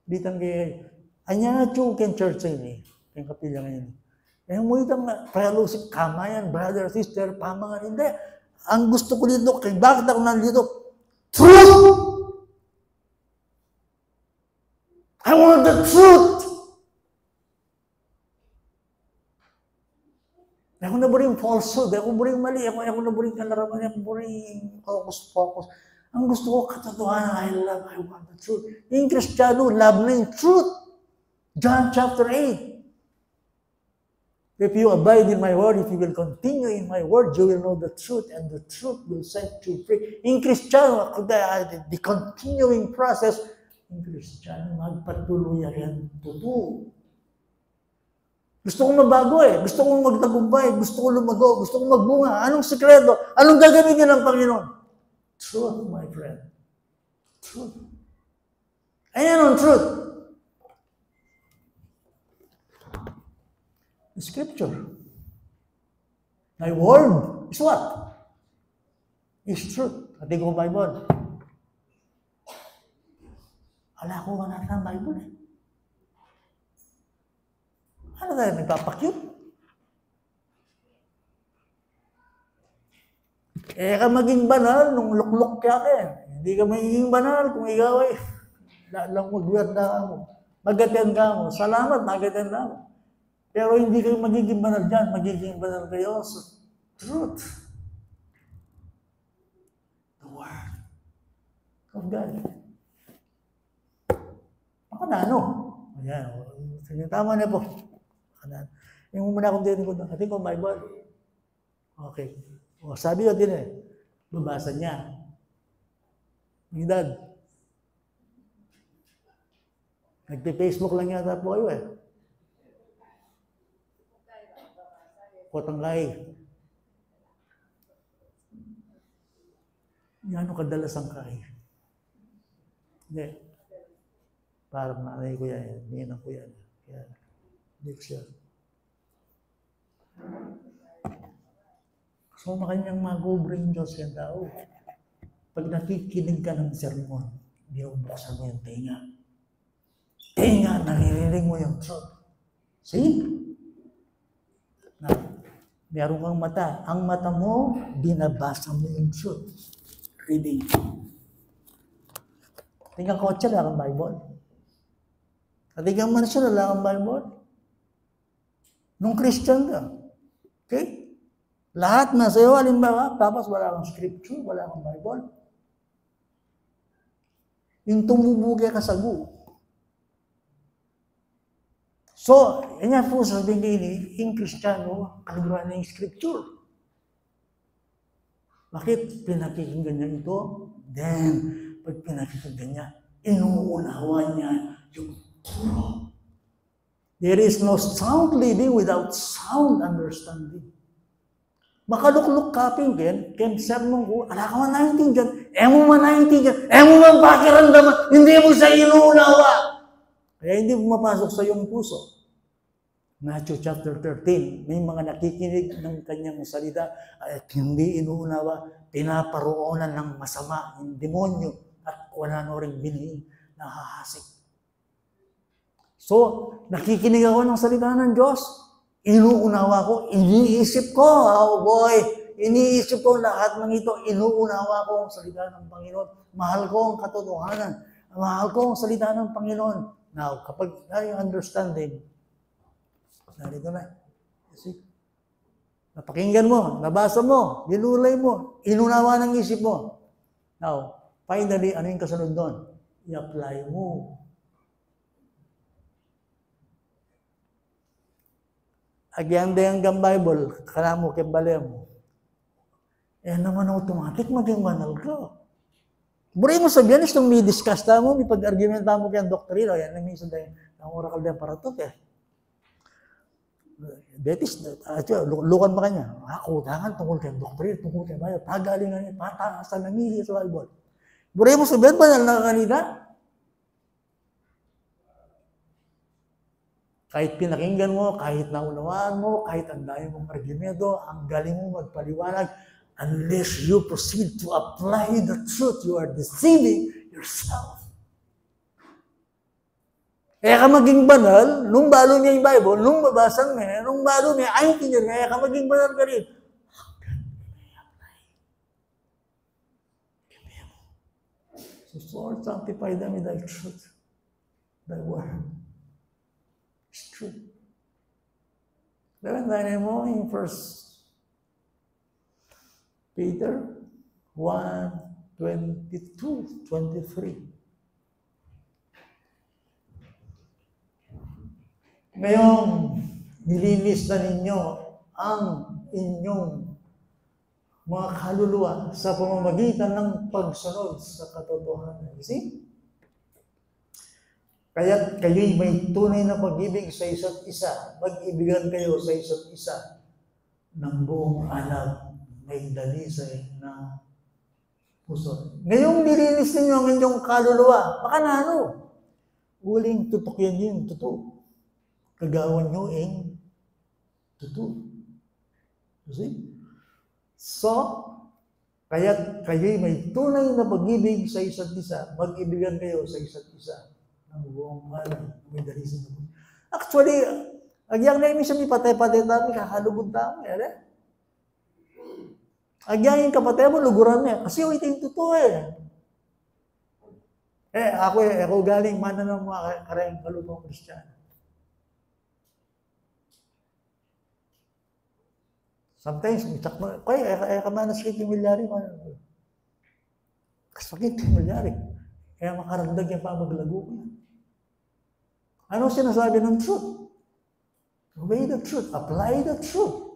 Dito kayo, anya nga ken church ini, kayong kapilya ngayon. Eh, mo itang fellowship, kamayan, brother, sister, pamangan, hindi. Ang gusto ko dito, kay bakit ako nandito? Truth! I want the truth! Ako na buring falsehood, ako buring mali, ako na buring kalaraman, ako buring focus. Ang gusto ko, katotohanan, I want the truth. Yung Kristiyano, love na yung truth. John chapter 8. If you abide in my word, if you will continue in my word, you will know the truth, and the truth will set you free. In Kristiyano, the continuing process, in Kristiyano, magpatuloy yan totoo. Gusto kong mabago eh. Gusto kong magtagumpay. Gusto kong lumago. Gusto kong magbunga. Anong sekreto? Anong gagamitin ng Panginoon? Truth, my friend. Truth. Ayan ang truth. The scripture. My word is what? Is truth. Ating ko Bible. Ala ko nga natin ang Bible eh. Ano tayo, nagpapakyut? Eh, ka maging banal nung luklok kaya ka eh. Hindi ka magiging banal kung ikaw ay lang magwerda ka mo. Mag-attend ka mo. Salamat, mag-attend ka mo. Pero hindi kayo magiging banal dyan. Magiging banal kayo sa truth. The Word of God. Ako na ano? Ayan. Sige, tama na po. Yung muna akong dinig ko, ating ko Bible. Okay. O, sabi ko din eh, babasa niya. Yung dad, nagpe-Facebook lang yata po kayo eh. Kotanggay. Yan ang kadalas ang kay. Hindi. Parang nanay ko yan. Ninang ko yan. Yan. Hindi ko siya. So, makanyang mag-obring Diyos yan tao. Pag nakikinig ka ng sermon, binubuksan mo yung tenga. Tenga, naririnig mo yung truth. See? Na, meron kang mata. Ang mata mo, binabasa mo yung truth. Reading. Tingnan kotse, wala kang Bible. At tingnan mansyon, wala kang Bible. Nung Christian ka. Okay? Lahat na sa'yo, halimbawa, tapos wala kang scripture, wala kang Bible. Yung tumubugi ka sa gu. So, yan po sabihin kayo in Kristiyano, kaliguran na yung scripture. Bakit pinakikinggan niya ito? Then, pag pinakikinggan niya, inuunawa niya yung truth. There is no sound living without sound understanding. Makalukluk kaping ken sermon ko, ala ka man naintindihan, mo man naintindihan, mo man pakiramdaman, hindi mo sa inuunawa. Kaya hindi pumapasok sa iyong puso. Matthew chapter 13, may mga nakikinig ng kanyang salita at hindi inuunawa, pinaparoonan ng masama, ng demonyo, at wala na rin binihing nahahasik. So, nakikinig ako ng salita ng Diyos, inuunawa ko, iniisip ko, oh boy, iniisip ko lahat ng ito, inuunawa ko ang salita ng Panginoon. Mahal ko ang katotohanan. Mahal ko ang salita ng Panginoon. Now, kapag tayo understanding, narito na. See? Napakinggan mo, nabasa mo, binulay mo, inunawa ng isip mo. Now, finally, ano yung kasunod doon? I-apply mo. Agyan hanggang Bible, kala mo, kembali mo. Eh naman automatic, maging banal ka. Buri mo sabihin, itong may discuss mo, may pag-argumenta mo kayang doktrina, yan, minsan tayo, ang orakal din para ito, Betis, lukan ba kanya? Kutangan tungkol kayong doktrina, tungkol kayong bayo, pagalingan niya, pataasan ng ihi sa Bible. Buri mo sabihin, banal na kanina? Kahit pinakinggan mo, kahit naunawaan mo, kahit ang dami mong argumento, ang galing mo magpaliwanag, unless you proceed to apply the truth, you are deceiving yourself. Kaya ka maging banal, nung balo niya yung Bible, nung mabasang niya, nung balo niya, ay hindi niya, kaya ka maging banal ka rin. So, Lord, sanctify them with thy truth, thy word. It's true. Learn tayo mo in 1 Peter 1:22, 23. Ngayong nilinis na ninyo ang inyong mga kaluluwa sa pamamagitan ng pagsunod sa katotohanan. See? Kaya't kayo'y may tunay na pag-ibig sa isa't isa. Mag-ibigan kayo sa isa't isa ng buong alam, may dalisay na puso. Ngayong nilinis ninyo ang inyong kaluluwa, baka na ano? Uling tutok yan yung totoo. Kagawan nyo yung totoo. See? So, kaya't kayo'y may tunay na pag-ibig sa isa't isa. Mag-ibigan kayo sa isa't isa. Ang buong alam, may dalisay na puso. Actually, agyang na minsan may patay-patay dami, kakalubog dami. Agyang yung kapatay mo, luguran niya. Kasi ito yung totoo ako galing mana ng mga karayang kalubong Kristiyano. Sometimes, kaya kamanas kayo timilyari, kasakit timilyari. Kaya makaramdag yung pamaglago ko. Ano sinasabi ng truth? Obey the truth. Apply the truth.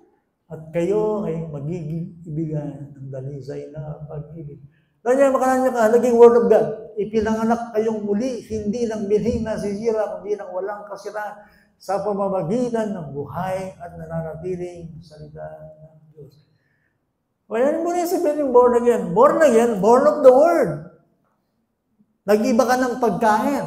At kayo ay magiging ibigan ng dalisay na pag-ibig. Kanya makananya ka, naging word of God. Ipinanganak kayong muli, hindi ng binhing nasisira, kundi ng walang kasiraan sa pamamagitan ng buhay at nananatiling salita ng Diyos. Kaya mo rin sabihin yung born again. Born again, born of the word. Nag-iba ka ng pagkain.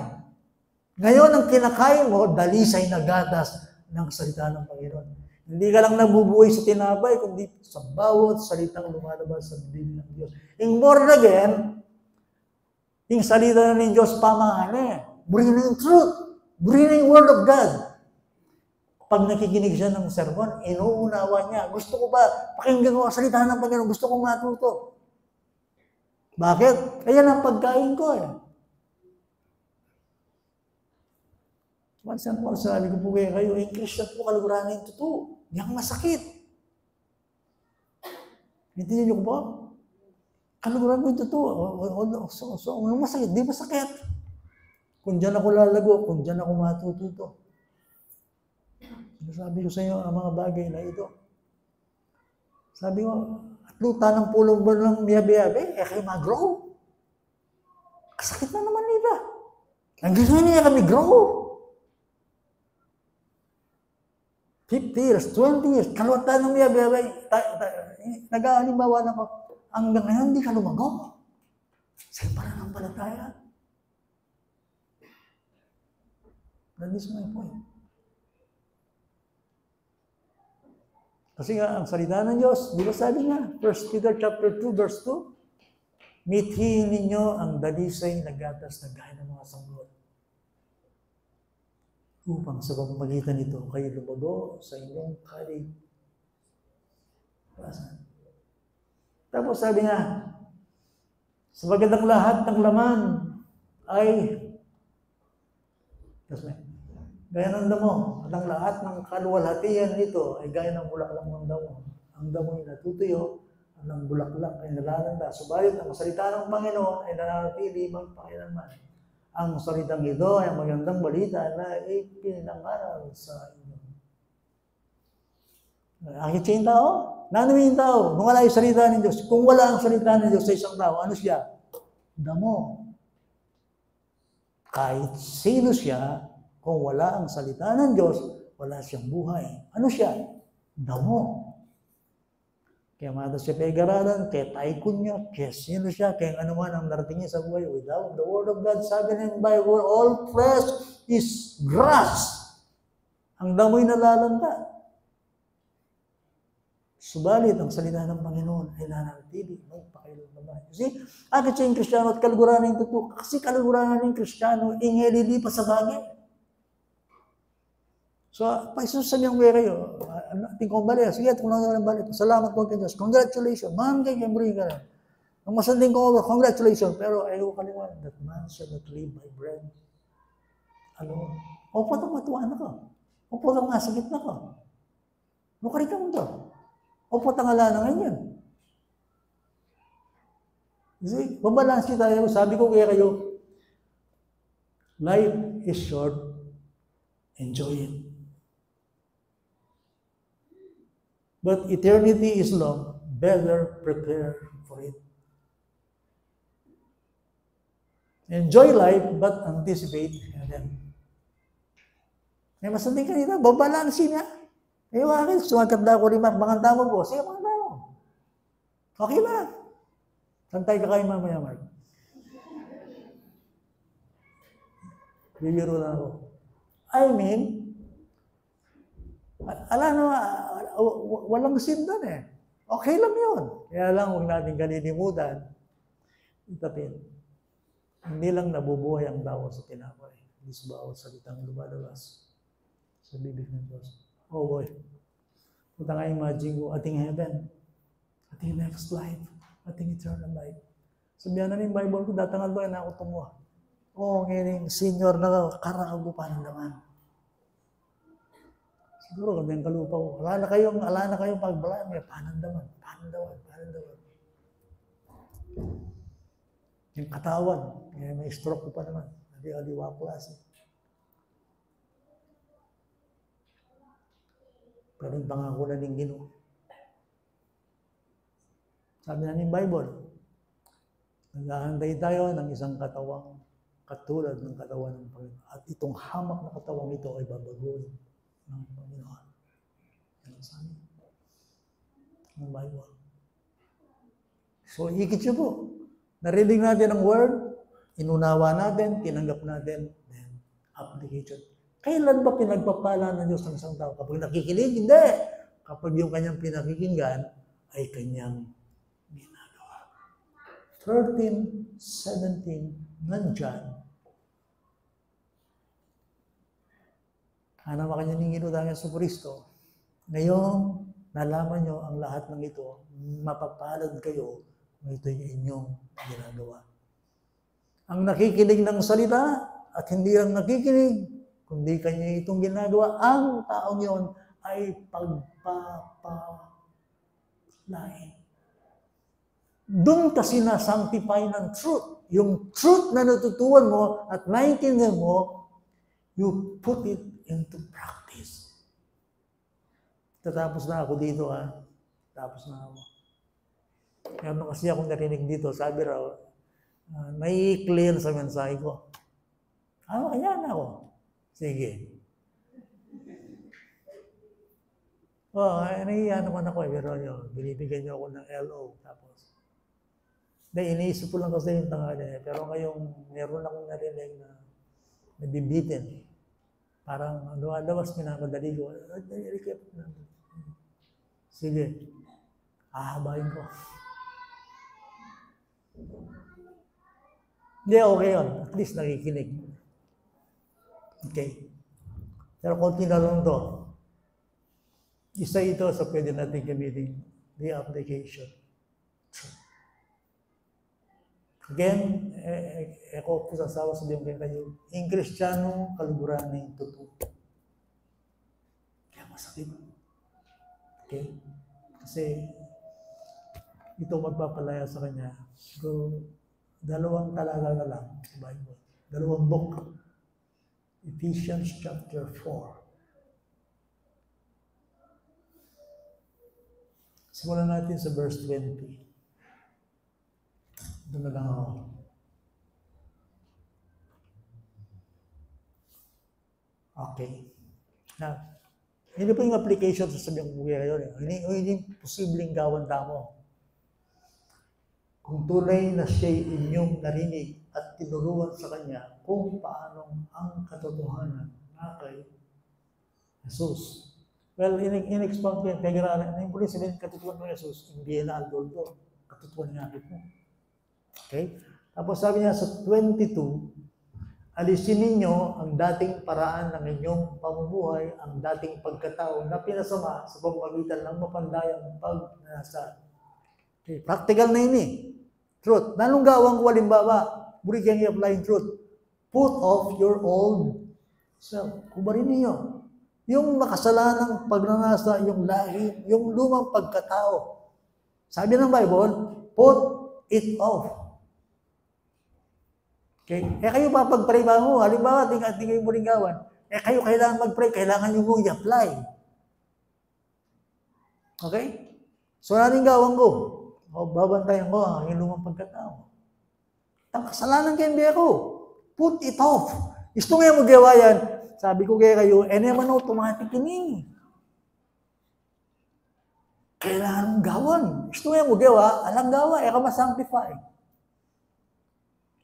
Ngayon, ang kinakain mo, dalisay na gatas ng salita ng Panginoon. Hindi ka lang nabubuhay sa tinapay, kundi sa bawat salitang lumalabas sa bibig ng Diyos. Yung born again, yung salita ng Diyos, pamahali. Bring na yung truth. Bring na yung word of God. Pag nakikinig siya ng sermon, inuunawa niya. Gusto ko ba, pakinggan ko ang salita ng Panginoon, gusto kong matuto. Bakit? Kaya ang pagkain ko Once and once, sabi ko po kayo, yung Christian po, kalugurahan yung totoo. Yang masakit. Hindi niyo ko ba? Kalugurahan mo yung totoo. So, anong masakit? Di masakit. Kung dyan ako lalago, kung dyan ako matututo. Sabi ko sa inyo, ang mga bagay na ito. Sabi ko, at luta ng pulong ba ng biyabe, kayo mag-grow. Kasakit na naman nila. Ang gano'n niya kami grow. 50 years, 20 years, kalwata ng biyabe, nag-aalimbawa na ko, hanggang ngayon, hindi ka lumago. Sa pananampalataya. That is my point. Kasi nga, ang salita ng Diyos, di ba sabi niya, 1 Peter chapter 2, verse 2, mithiin ninyo ang dalisay na gatas na gaya ng mga sanggol. Upang sa pamamagitan nito, kayo lumago sa inyong kaligtasan. Tapos sabi nga, sabagat ang lahat ng laman ay gaya ng damo, at ang lahat ng kaluwalhatian nito ay gaya ng bulaklak ng damo. Ang damoy natutuyo, ang bulaklak ay nalalanda. Subalit ang salita ng Panginoon ay nananatili magpakailanman. Ang salitang ito ay magandang balita na ipinangaral sa inyo. Nakikita yung tao? Nanuwi yung tao? Nung wala yung salita ng Diyos. Kung wala ang salita ng Diyos sa isang tao, ano siya? Damo. Kahit sino siya, kung wala ang salita ng Diyos, wala siyang buhay. Ano siya? Damo. Kaya mada siya pag-aralan, kaya taikon niya, kaya sino siya, kaya ano man ang narating niya sa buhay. Without the Word of God, sabi ng Bible, all flesh is grass. Ang damoy nalalanda. Subalit, ang salita ng Panginoon ay nananatili, magpakailanman. Kasi, akit siya yung Kristiyano at kaliguran ng totoo. Kasi kaliguran ng Kristiyano, ingeli pa sa bagay. So, paisusan niyang way kayo. Ating kong balik. Sige, kung lang naman balik. Salamat po kay Diyos. Congratulations. Man kay Kembri ka na. Ang masanding ko, congratulations. Pero ayaw kaliwan. That man shall not live by bread alone. O po itong matuwaan ako. O po itong masakit na ako. Nukarita mo ito. O po itong alala ngayon. Kasi, babalansi tayo. Sabi ko kaya kayo, life is short. Enjoy it. But eternity is long. Better prepare for it. Enjoy life, but anticipate heaven. May masanding kanina, babalansin niya. Eh, bakit? Sumagat na ako rin, mga tamo po. Sige, mga tamo. Okay na. Santay ka kayo mamaya, Mark. Bibiro na ako. I mean, walang sin doon eh. Okay lang yun. Kaya lang, huwag natin kalilimutan. Itapin. Hindi lang nabubuhay ang tao sa tinapay. Hindi sa bawat salitang lumalabas sa bibig ng Diyos. Oh boy. Punta nga imagine ko, ating heaven, ating next life, ating eternal life. Sabihan na ng Bible ko, datangal doon na ako tumuha. Oo, ngayon senior na karagupan naman. Siguro kami ang kalupa ko. Ala na kayong pagbalaan. May panandaman. Yung katawan. May stroke ko pa naman. Aliwa klase. Pero yung pangako na ng Ginoo. Sabi na ng Bible, nag-aantay tayo ng isang katawang katulad ng katawan ng Panginoon. At itong hamak na katawang ito ay babaguhin ng Panginoon. Yan ang sabi ng Bible. So, higit siya po. Narinig natin ang word, inunawa natin, tinanggap natin, then application. Kailan ba pinagpapala ng Diyos ng isang tao? Kapag nakikinig? Hindi. Kapag yung kanyang pinakikinggan, ay kanyang ginagawa. 13:17 ng John. Ano ba kanya ng inutangin sa Kristo? Ngayon, nalaman nyo ang lahat ng ito, mapapalad kayo kung ito yung inyong ginagawa. Ang nakikinig ng salita at hindi lang nakikinig, kundi kanya itong ginagawa, ang taong yon ay pagpapalain. Doon kasi na-sanctify ng truth. Yung truth na natutuwan mo at naiintindihan mo, you put it into practice. Tatapos na ako dito, ha? Tapos na ako. Meron kasi akong narinig dito, sabi raw, nai-clear sa mensahe ko. Ano kaya na ako? Sige. Nahihiya naman ako pero binibigyan niyo ako ng LO. Tapos, iniisip ko lang kasi yung tangali. Pero ngayong meron akong narinig na nabibitin. Parang lumalabas, minamadali ko. Sige. Ahabain ko. Hindi, okay yun. At least nakikinig. Okay. Pero konti na lang to. Isa ito sa pwede natin gamitin. The application. Again, ako po sasawa sa Diyong kayo. Ang Kristiyano, kaliguran ng totoo. Kaya masakit. Okay? Kasi ito magpapalaya sa kanya. So, 2 talaga na lang sa Bible. 2 book. Ephesians chapter 4. Simulan natin sa verse 20. Doon na lang ako. Okay. Now, hindi po yung application sa sabihin ko kayo. Hindi posibleng gawan tamo. Kung tunay na siya'y inyong narinig at tinuruan sa kanya kung paano ang katotohanan na kay Jesus. Well, in-expound ko yan. Kaya yung po sabihin, katotohanan ng Jesus, hindi na aldoldo. Katotohanan nga mo. Okay? Tapos sabi niya sa 22, alisin ninyo ang dating paraan ng inyong pamumuhay, ang dating pagkatao na pinasama sa pamamagitan ng mapandayang pagnanasa. Okay, practical na yun eh. Truth. Nanong gawang ko halimbawa, buri kang i-apply truth. Put off your old self. Kubarin niyo. Yung makasalanang pagnanasa, yung lahi, yung lumang pagkatao. Sabi ng Bible, put it off. Okay? Kayo papag-pray ba mo? Halimbawa, tingin kayo muling gawan. Kayo kailangan mag-pray, kailangan nyo mong i-apply. Okay? So, naning gawan ko. Babantayan ko ang aking lumang pagkatao. Ang kasalanan kayo biya ko. Put it off. Gusto nga mo gawa yan. Sabi ko kaya kayo, naman automatic ini. Kailangan mong gawan. Gusto nga mo gawa, alang gawa, ka ma-sanctify.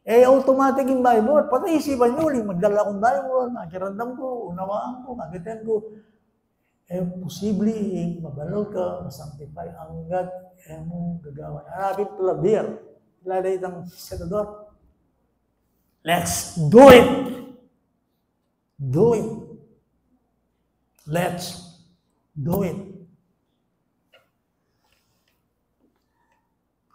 Automatic in Bible. Pati isipan nyo ulit, magdala akong Bible, nakirandam ko, unawaan ko, magitan ko. Posible, mabalog ka, masanctify, hanggat mong gagawa. Hanapin pala beer. Lalay itang senador. Let's do it! Do it. Let's do it.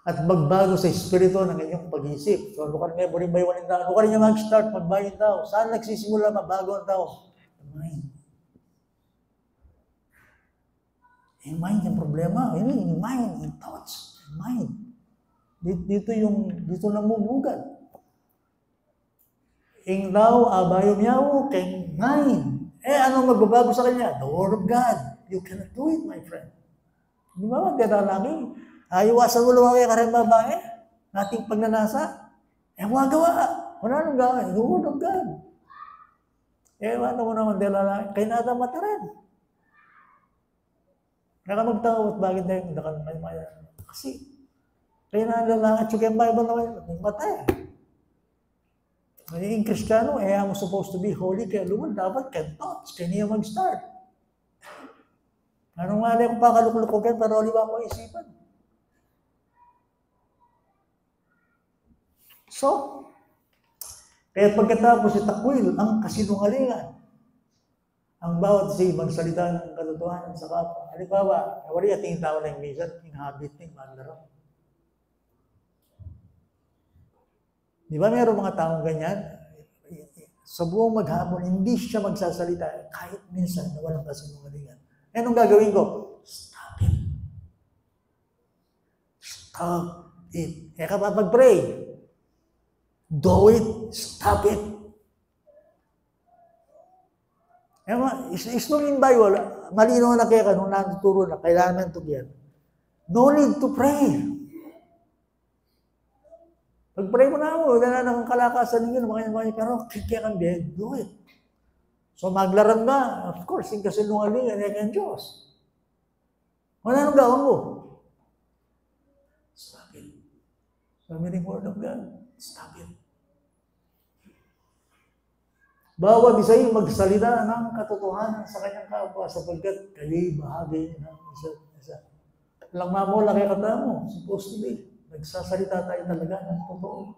At magbago sa espiritu ng inyong pag-iisip. So, lukan nga, buling bayawan ng tao. Lukan nga mag-start, magbago yung tao. Saan nagsisimula mabago ang tao? Mind. Yung mind yung problema. Yung mind, yung thoughts, yung mind. Dito namumugat. Ing daw, abayom yaw, kay mind. Ano magbabago sa kanya? The Word of God. You cannot do it, my friend. Di ba magkatalaki? Iwasan mo lumaki ka rin babae. Nating pagnanasa. Magawa. Wala nang gawin. The Word of God. Wala mo naman din lalaki. Kaya nata mata rin. Nakamagtawat, bakit na yung may kasi, kaya na lalaki, tsuk yung Bible naman, may mata eh. Yung Kristiyano, I'm supposed to be holy, kaya luman, dapat can thoughts, kaya niya mag-start. Anong nga kung pakaluklukogan, pero di ba ako isipan? So, kaya pagkatapos itakwil ang kasinungalingan, ang bawat si magsalita ng katotohanan sa kapwa. Halimbawa, wali at yung tao na yung minsan, yung habit ng maglaro. Di ba mayroong mga taong ganyan? Sa buong maghapon, hindi siya magsasalita kahit minsan na walang kasinungalingan. Anong gagawin ko? Stop it. Stop it. Kapag pray, do it. Stop it. It's not in Bible. Malino na kaya ka nung natuturo na kailangan ito yan. No need to pray. Pag-pray mo na ako, wala na ng kalakasan ninyo, pero kaya kang bed, do it. So maglaram ka, of course, yung kasinungalingan ng Diyos. Wala nang gawin mo. Stop it. Sabi ng Word of God, stop it. Bawat isa yung magsalita ng katotohanan sa kanyang kapwa sapagkat kayo'y bahagi ng isa't isa. Lang mo, laki kata mo, supposed to be. Nagsasalita tayo talaga ng totoo.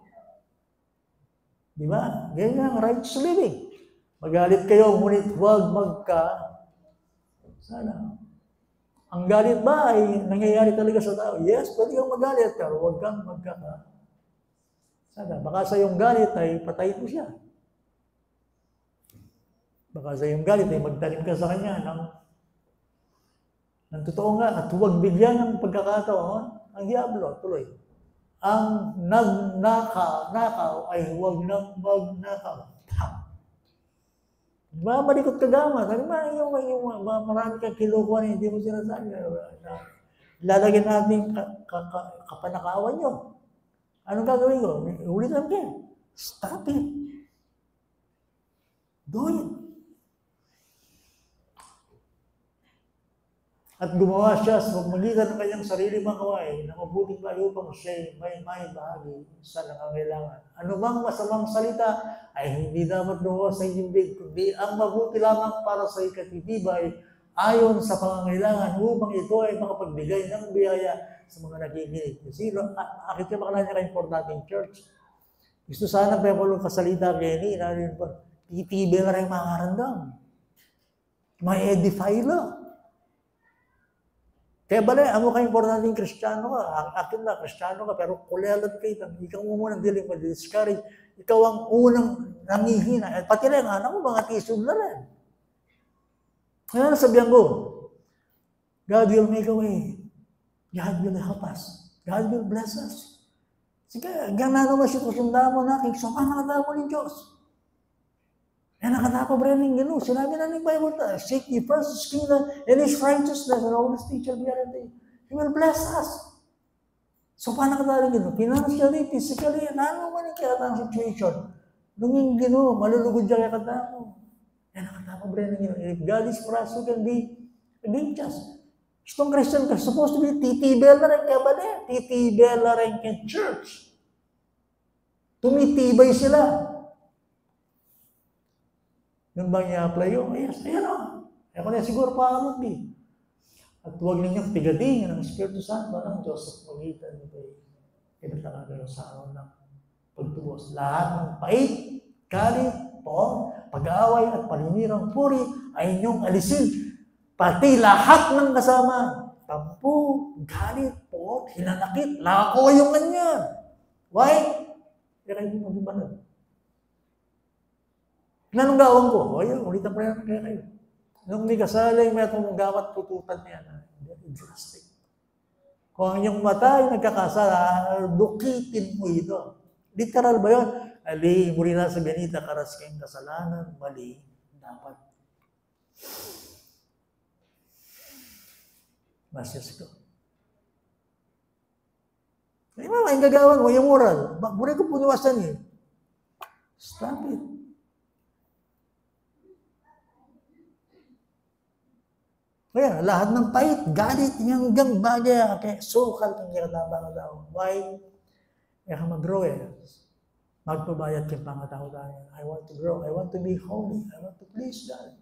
Di ba? Ganyan ang righteous living. Magalit kayo, ngunit huwag sana. Ang galit ba ay nangyayari talaga sa tao? Yes, pwede kang magalit, pero huwag kang sana. Baka sa iyong galit ay patayin mo siya. Baka sa iyong galit ay magtanim ka sa kanya Ang totoo nga, at huwag bigyan ng pagkakataon ang diablo, tuloy. Ang nagnakaw ay huwag nang magnakaw. Malikot ka damat. Ano ba yung marami kang kilukuhan, hindi mo sinasabi. Lalagyan natin kapanakawan nyo. Anong gagawin ko? Ulit lang kayo. Stop it. Do it. At gumawa siya sa pagmagitan ng kanyang sarili mga kaway na mabuting layo upang siya may bahagi sa nangangailangan. Ano bang masamang salita ay hindi dapat luwas sa inyong big, kundi ang mabuti lamang para sa ikatitibay ayon sa pangangailangan upang ito ay makapagbigay ng biyaya sa mga nakikinig. Kasi akit ka bakala niya ka-importanting church. Gusto sana pa yung kasalita kaya na rin pa, titibay na rin mga karandam. May edify lang. Kaya bale, ang mukha importanteng Kristiyano ka, akin na, Kristiyano ka, pero kulelat kayo, ikaw mo munang diling ma-discourage, ikaw ang unang nangihina, at pati rin, anak mo, mga tisod na rin. Kaya nasabihan ko, God will make a way, God will help us, God will bless us. Sige, hanggang na naman siya kusunda mo na, so nakatao mo ng Diyos. Eh, nakatako ba rin ng gano'n? Sinabi na ng Bible na, seek ye first His kingdom and His righteousness, and all these things shall be added. He will bless us. So, paano nakatako rin gano'n? Financially, physically, ano man yung kaya situation. Nung yung gano'n, malulugod siya kaya katako. Eh, nakatako ba rin ng gano'n? If God is for us, we can be just. Itong Christian ka, supposed to be titibel na rin kaya ba rin? Titibel na rin kaya church. Tumitibay sila. Yung bang i-apply yun? Yes, ayan o. Ako na siguro paamot di. At huwag ninyong tigadin ng Espiritu Santo ng Diyos sa pagitan nito ay kinatakagal sa araw ng pagtubos. Lahat ng pait, galit, pag-aaway at paninirang puri ay inyong alisin. Pati lahat ng kasama. Tampo, galit, hinanakit, lako yung ganyan. Why? Kaya kayo mag-ibanan. Nanong gawang ko? O yan, ulit ang prayer kaya kayo. Nung may kasaling, may itong gawat pututan niya. Very drastic. Kung ang iyong mata ay nagkakasala, dukitin mo ito. Literal ba yun? Ali, muli na sa Benita, karas kayong kasalanan, mali, dapat. Masyas ko. Ay, mama, yung gagawan mo, yung moral. Muli ko punuwasan eh. Stop it. Kaya lahat ng pait, galit, hanggang bagay, kaya sukal ng kirataba ka daw. Why? Kaya ka mag-grow eh. Magpabayat yung pangatao tayo. I want to grow. I want to be holy. I want to please God.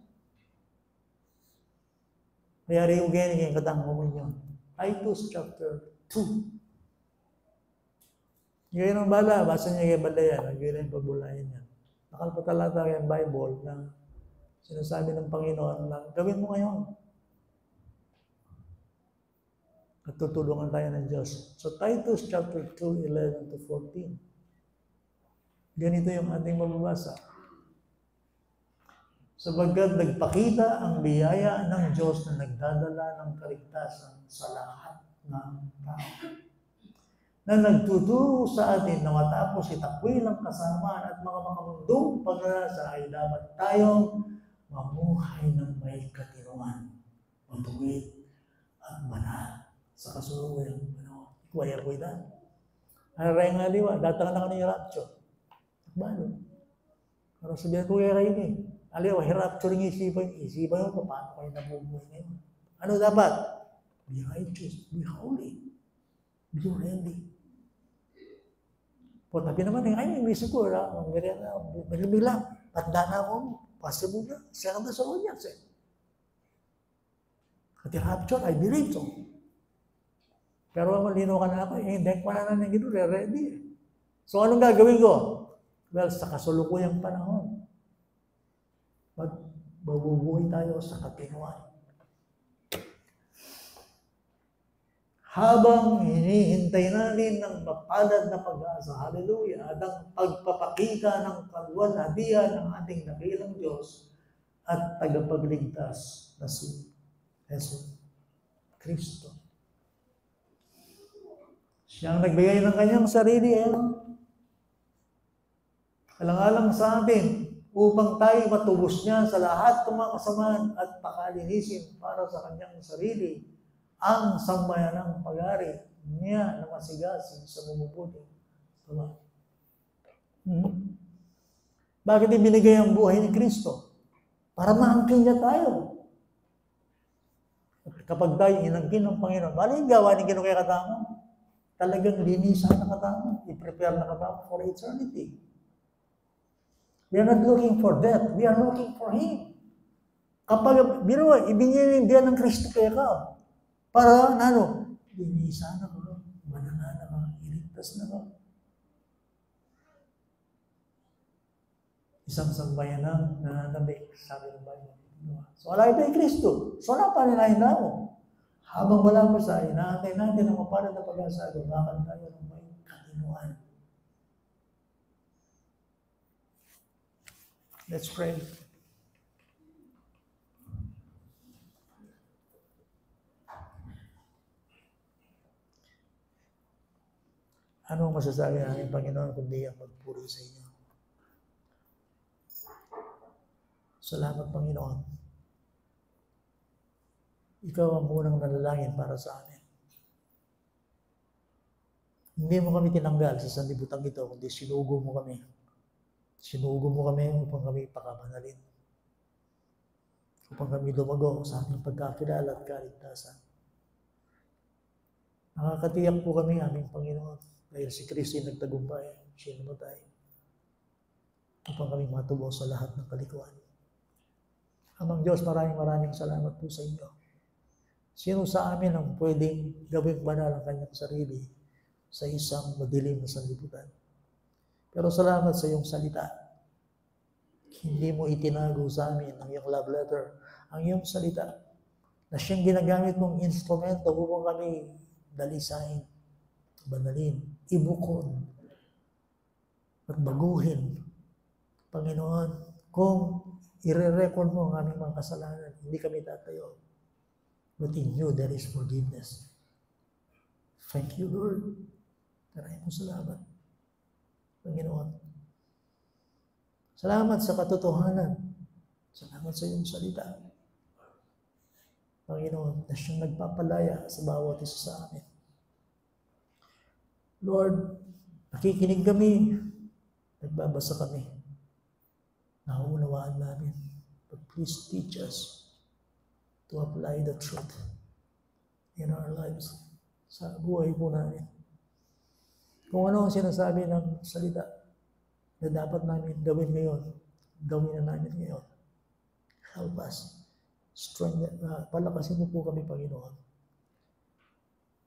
Kaya rin yung ganyan yung katang komunyon. Titus chapter 2. Ngayon ang bala, basa niya kay Balayan, nagyan yung pagbulayan yan. Nakalpatalata yung Bible na sinasabi ng Panginoon na gawin mo ngayon. At tutulungan tayo ng Diyos. So Titus chapter 2, 11 to 14. Ganito yung ating mababasa. Sabagkat nagpakita ang biyaya ng Diyos na nagdadala ng kaligtasan sa lahat ng tao. Na nagtuturo sa atin na matapos itakwil ang kasamaan at mga makamundong pagrasa ay dapat tayong mamuhay ng may katinuan, matuwid at banal. Sa kasulungan, kuwaya ko ito. Aray nga liwa, datang na ka ng rapture. Balo. Pero sabihan ko kaya kayo eh. Aliwa, rapture ng isipan mo, paano kayo nabubuhay ngayon? Ano dapat? Be righteous, be holy, be ready. Po, tabi naman eh, ay, may isip ko, bigla, tanda na ako, possible na, siya ka na sa audience eh. At yung rapture, I believe so. Pero malino ka na ako, hindi ko na ng gino, ready. So anong gagawin ko? Well, sa kasulukuyang panahon, magbubuhay tayo sa katinuan. Habang hinihintay natin ng mapalad na pag-asa, hallelujah, at ang pagpapakita ng kalwalhatian ng ating dakilang Diyos at tagapagligtas na si Jesus. Kristo. Siyang nagbigay ng kanyang sarili, alang-alang sa atin, upang tayo matubos niya sa lahat ng mga kasamaan at pakalinisin para sa kanyang sarili, ang sambayanang pag-ari niya na masigasig sa bumubuti. Diba? Bakit ibinigay ang buhay ni Kristo? Para maangkin niya tayo. At kapag tayo inangkin ng Panginoon, maling gawa ni Ginoong kay katamo, talagang linisan na katamo, i-prepare na katamo for eternity. We are not looking for death, we are looking for Him. Kapag, ibinigay ng Kristo kaya ka, para, linisan na ka, mananan na ka, iligtas na ka. Isang sambayanang nananabik, sabi ng Bible. So, alay tayo Kristo. So, napaninahin na mo. Habang wala mo sa inaantay natin ang mapalat na pag-asa, lumakan tayo ng may katinuan. Let's pray. Ano ang masasabi namin, Panginoon, kundi ang magpuri sa inyo? Salamat, Panginoon. Ikaw ang unang nanalangin para sa amin. Hindi mo kami tinanggal sa sanlibutan ito, kundi sinugo mo kami. Sinugo mo kami upang kami pakamanalin. Upang kami lumago sa aming pagkakilala at kaligtasan. Nakakatiyak po kami, aming Panginoon, dahil si Kristo ay nagtagumpay, siya namatay, upang kami matubos sa lahat ng kalikuan. Amang Diyos, maraming salamat po sa inyo. Sino sa amin ang pwedeng gawing banal ang kanyang sarili sa isang madilim na sanlibutan? Pero salamat sa iyong salita. Hindi mo itinago sa amin ang iyong love letter, ang iyong salita, na siyang ginagamit mong instrumento upang kami dalisain, banalin, ibukod, at baguhin. Panginoon, kung i-record mo ang aming mga kasalanan, hindi kami tatayo. But in you, there is forgiveness. Thank you, Lord. Maraming salamat, Panginoon. Salamat sa katotohanan. Salamat sa iyong salita. Panginoon, na siyang nagpapalaya sa bawat isa sa amin. Lord, nakikinig kami, nagbabasa kami, nauunawaan namin. But please teach us to apply the truth in our lives, sa buhay po namin. Kung ano ang sinasabi ng salita na dapat namin gawin ngayon, gawin na namin ngayon. Help us. Strengthen, palakasin mo po kami, Panginoon.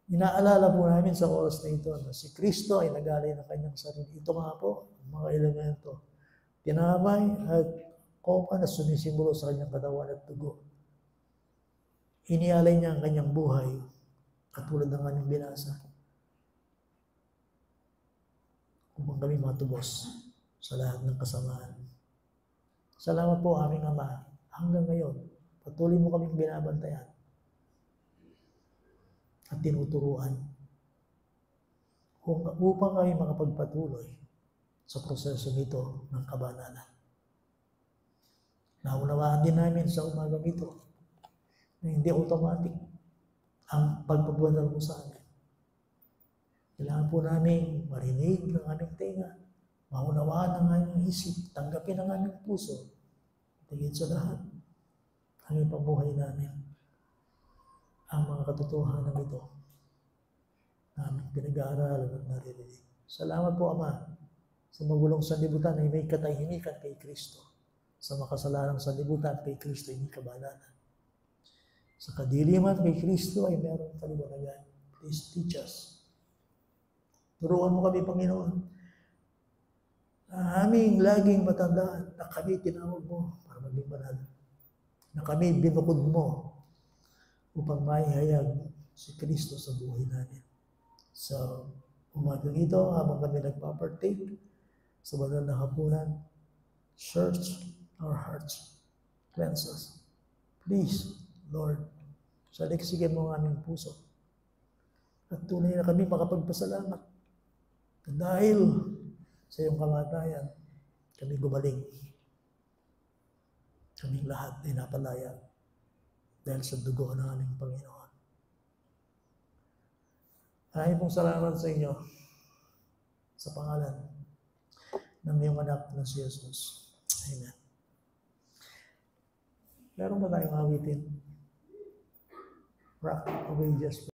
Inaalala po namin sa oras na ito na si Kristo ay nagalay ng kanyang sarili. Ito nga po, mga elemento. Tinamay at kopa na sumisimbolo sa kanyang katawan at dugo. Inialay niya ang kanyang buhay, katulad ng kanyang binasa, upang kami matubos sa lahat ng kasamaan. Salamat po, aming Ama. Hanggang ngayon, patuloy mo kaming binabantayan at tinuturuan upang kami makapagpatuloy sa proseso nito ng kabanalan. Naunawaan din namin sa umagang ito na hindi automatic ang pagpabanal mo sa amin. Kailangan po namin marinig ng aming tenga, maunawaan ang aming isip, tanggapin ang aming puso, tingin sa lahat, ang ipabuhay namin ang mga katotohanan ito na aming pinag-aaralan at naririnig. Salamat po, Ama, sa magulong sanlibutan ay may katahimikan kay Kristo. Sa makasalanang sanlibutan kay Kristo ay may kabanalan. Sa kadiliman kay Kristo ay mayroong kaliwanagan. Please teach us. Turuan mo kami, Panginoon, na aming laging matandaan na kami tinawag mo para maging banal. Na kami binukod mo upang maihayag si Kristo sa buhay namin. So, umagang ito, habang kami nagpapartake sa banal na hapunan, search our hearts, cleanse us. Please, Lord, Saliksikin mo ang aming puso. At tunay na kami makapagpasalamat. Dahil sa iyong kamatayan, kami gumaling. Kaming lahat ay napalaya dahil sa dugo ng aming Panginoon. Maraming pong salamat sa inyo sa pangalan ng iyong anak na si Jesus. Amen. Meron ba tayong awitin? Rock away just